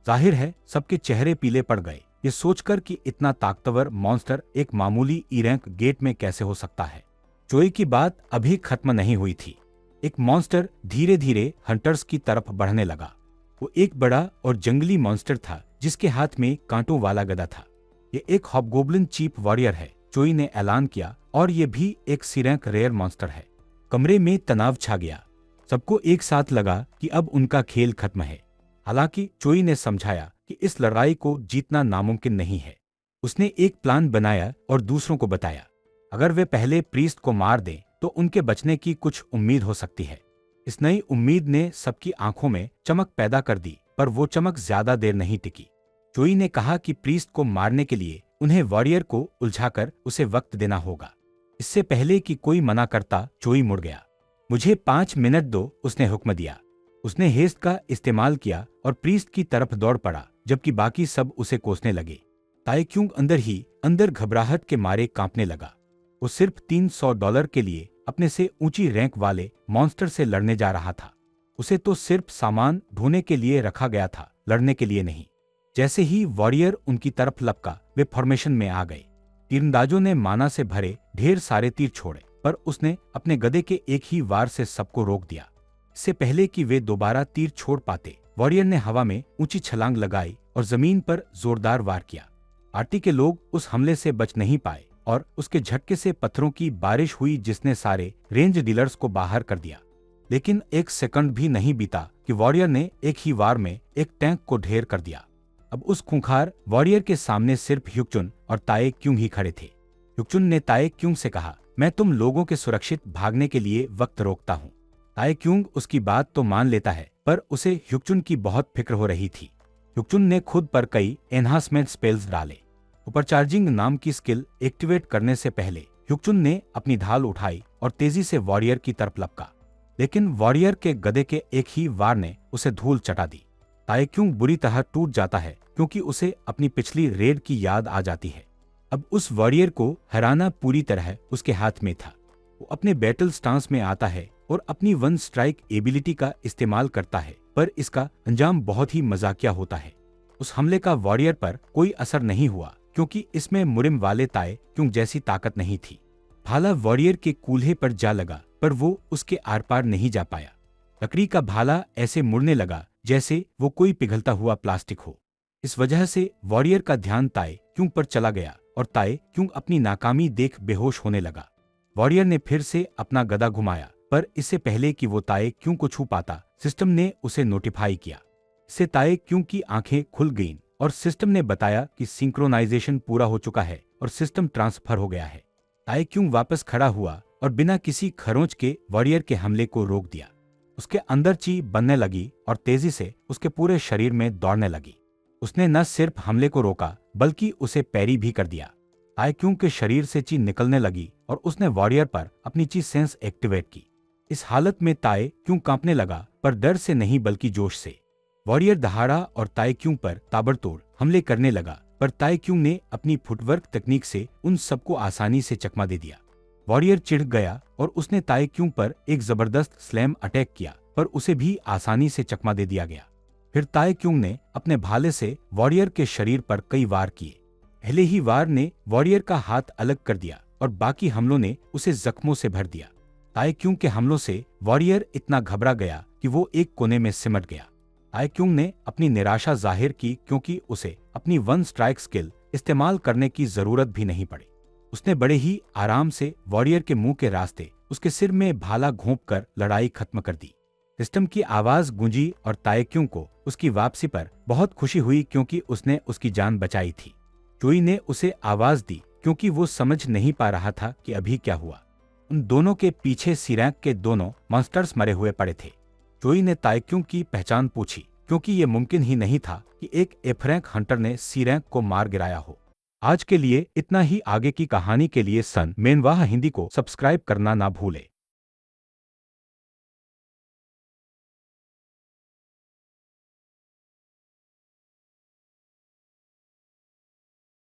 जाहिर है सबके चेहरे पीले पड़ गए ये सोचकर कि इतना ताकतवर मॉन्स्टर एक मामूली ई-रैंक गेट में कैसे हो सकता है। जोई की बात अभी खत्म नहीं हुई थी। एक मॉन्स्टर धीरे धीरे हंटर्स की तरफ बढ़ने लगा। वो एक बड़ा और जंगली मॉन्स्टर था जिसके हाथ में कांटों वाला गदा था। ये एक हॉबगोब्लिन चीफ वॉरियर है, जोई ने ऐलान किया, और ये भी एक सी-रैंक रेयर मॉन्स्टर है। कमरे में तनाव छा गया। सबको एक साथ लगा कि अब उनका खेल खत्म है। हालांकि जोई ने समझाया कि इस लड़ाई को जीतना नामुमकिन नहीं है। उसने एक प्लान बनाया और दूसरों को बताया, अगर वे पहले प्रीस्ट को मार दें तो उनके बचने की कुछ उम्मीद हो सकती है। इस नई उम्मीद ने सबकी आंखों में चमक पैदा कर दी, पर वो चमक ज्यादा देर नहीं टिकी। जोई ने कहा कि प्रीस्ट को मारने के लिए उन्हें वॉरियर को उलझाकर उसे वक्त देना होगा। इससे पहले कि कोई मना करता, जोई मुड़ गया। मुझे 5 मिनट दो, उसने हुक्म दिया। उसने हेस्ट का इस्तेमाल किया और प्रीस्ट की तरफ दौड़ पड़ा, जबकि बाकी सब उसे कोसने लगे। ताएक्यूंग अंदर ही अंदर घबराहट के मारे कांपने लगा। वो सिर्फ $300 के लिए अपने से ऊंची रैंक वाले मॉन्स्टर से लड़ने जा रहा था। उसे तो सिर्फ सामान ढोने के लिए रखा गया था, लड़ने के लिए नहीं। जैसे ही वॉरियर उनकी तरफ लपका, वे फॉर्मेशन में आ गए। तीरंदाजों ने माना से भरे ढेर सारे तीर छोड़े, पर उसने अपने गदे के एक ही वार से सबको रोक दिया। इससे पहले कि वे दोबारा तीर छोड़ पाते, वॉरियर ने हवा में ऊंची छलांग लगाई और जमीन पर जोरदार वार किया। पार्टी के लोग उस हमले से बच नहीं पाए और उसके झटके से पत्थरों की बारिश हुई जिसने सारे रेंज डीलर्स को बाहर कर दिया। लेकिन एक सेकंड भी नहीं बीता कि वॉरियर ने एक ही वार में एक टैंक को ढेर कर दिया। अब उस खूंखार वॉरियर के सामने सिर्फ ह्युक्चुन और ताएक्यूंग ही खड़े थे। ह्युक्चुन ने ताएक्यूंग से कहा, मैं तुम लोगों के सुरक्षित भागने के लिए वक्त रोकता हूँ। ताएक्यूंग उसकी बात तो मान लेता है, पर उसे ह्युक्चुन की बहुत फिक्र हो रही थी। ह्युक्चुन ने खुद पर कई एनहांसमेंट स्पेल्स डाले। सुपरचार्जिंग नाम की स्किल एक्टिवेट करने से पहले ह्युक्चुन ने अपनी ढाल उठाई और तेजी से वॉरियर की तरफ लपका। लेकिन वॉरियर के गदे के एक ही वार ने उसे धूल चटा दी। ताएक्यूंग बुरी तरह टूट जाता है क्योंकि उसे अपनी पिछली रेड की याद आ जाती है। अब उस वॉरियर को हराना पूरी तरह उसके हाथ में था। वो अपने बैटल स्टांस में आता है और अपनी वन स्ट्राइक एबिलिटी का इस्तेमाल करता है, पर इसका अंजाम बहुत ही मजाकिया होता है। उस हमले का वॉरियर पर कोई असर नहीं हुआ क्योंकि इसमें मुरिम वाले ताएक्यूंग जैसी ताकत नहीं थी। भाला वॉरियर के कूल्हे पर जा लगा, पर वो उसके आर पार नहीं जा पाया। लकड़ी का भाला ऐसे मुड़ने लगा जैसे वो कोई पिघलता हुआ प्लास्टिक हो। इस वजह से वॉरियर का ध्यान ताएक्यूंग पर चला गया और ताएक्यूंग अपनी नाकामी देख बेहोश होने लगा। वॉरियर ने फिर से अपना गदा घुमाया, पर इससे पहले कि वो ताएक्यूंग को छू पाता, सिस्टम ने उसे नोटिफाई किया। इससे ताएक्यूंग की आंखें खुल गईं और सिस्टम ने बताया कि सिंक्रोनाइजेशन पूरा हो चुका है और सिस्टम ट्रांसफर हो गया है। ताएक्यूंग वापस खड़ा हुआ और बिना किसी खरोंच के वॉरियर के हमले को रोक दिया। उसके अंदर ची बनने लगी और तेजी से उसके पूरे शरीर में दौड़ने लगी। उसने न सिर्फ हमले को रोका बल्कि उसे पैरी भी कर दिया। ताएक्यूंग के शरीर से ची निकलने लगी और उसने वॉरियर पर अपनी ची सेंस एक्टिवेट की। इस हालत में ताएक्यूंग कांपने लगा, पर डर से नहीं बल्कि जोश से। वॉरियर दहाड़ा और ताएक्यूंग पर ताबड़तोड़ हमले करने लगा, पर ताएक्यूंग ने अपनी फुटवर्क तकनीक से उन सबको आसानी से चकमा दे दिया। वॉरियर चिढ़ गया और उसने ताएक्यूंग पर एक जबरदस्त स्लैम अटैक किया, पर उसे भी आसानी से चकमा दे दिया गया। फिर ताएक्यूंग ने अपने भाले से वॉरियर के शरीर पर कई वार किए। पहले ही वार ने वॉरियर का हाथ अलग कर दिया और बाकी हमलों ने उसे जख्मों से भर दिया। ताएक्यूंग के हमलों से वॉरियर इतना घबरा गया कि वो एक कोने में सिमट गया। ताएक्यूंग ने अपनी निराशा जाहिर की क्योंकि उसे अपनी वन स्ट्राइक स्किल इस्तेमाल करने की जरूरत भी नहीं पड़ी। उसने बड़े ही आराम से वॉरियर के मुंह के रास्ते उसके सिर में भाला घोंपकर लड़ाई खत्म कर दी। सिस्टम की आवाज गूंजी और ताएक्यूंग को उसकी वापसी पर बहुत खुशी हुई क्योंकि उसने उसकी जान बचाई थी। जोई ने उसे आवाज दी क्योंकि वो समझ नहीं पा रहा था कि अभी क्या हुआ। उन दोनों के पीछे सी-रैंक के दोनों मॉन्स्टर्स मरे हुए पड़े थे। जोई ने ताएक्यूंग की पहचान पूछी क्योंकि ये मुमकिन ही नहीं था कि एक एफ-रैंक हंटर ने सी-रैंक को मार गिराया हो। आज के लिए इतना ही। आगे की कहानी के लिए सन मेनवाह हिंदी को सब्सक्राइब करना ना भूले।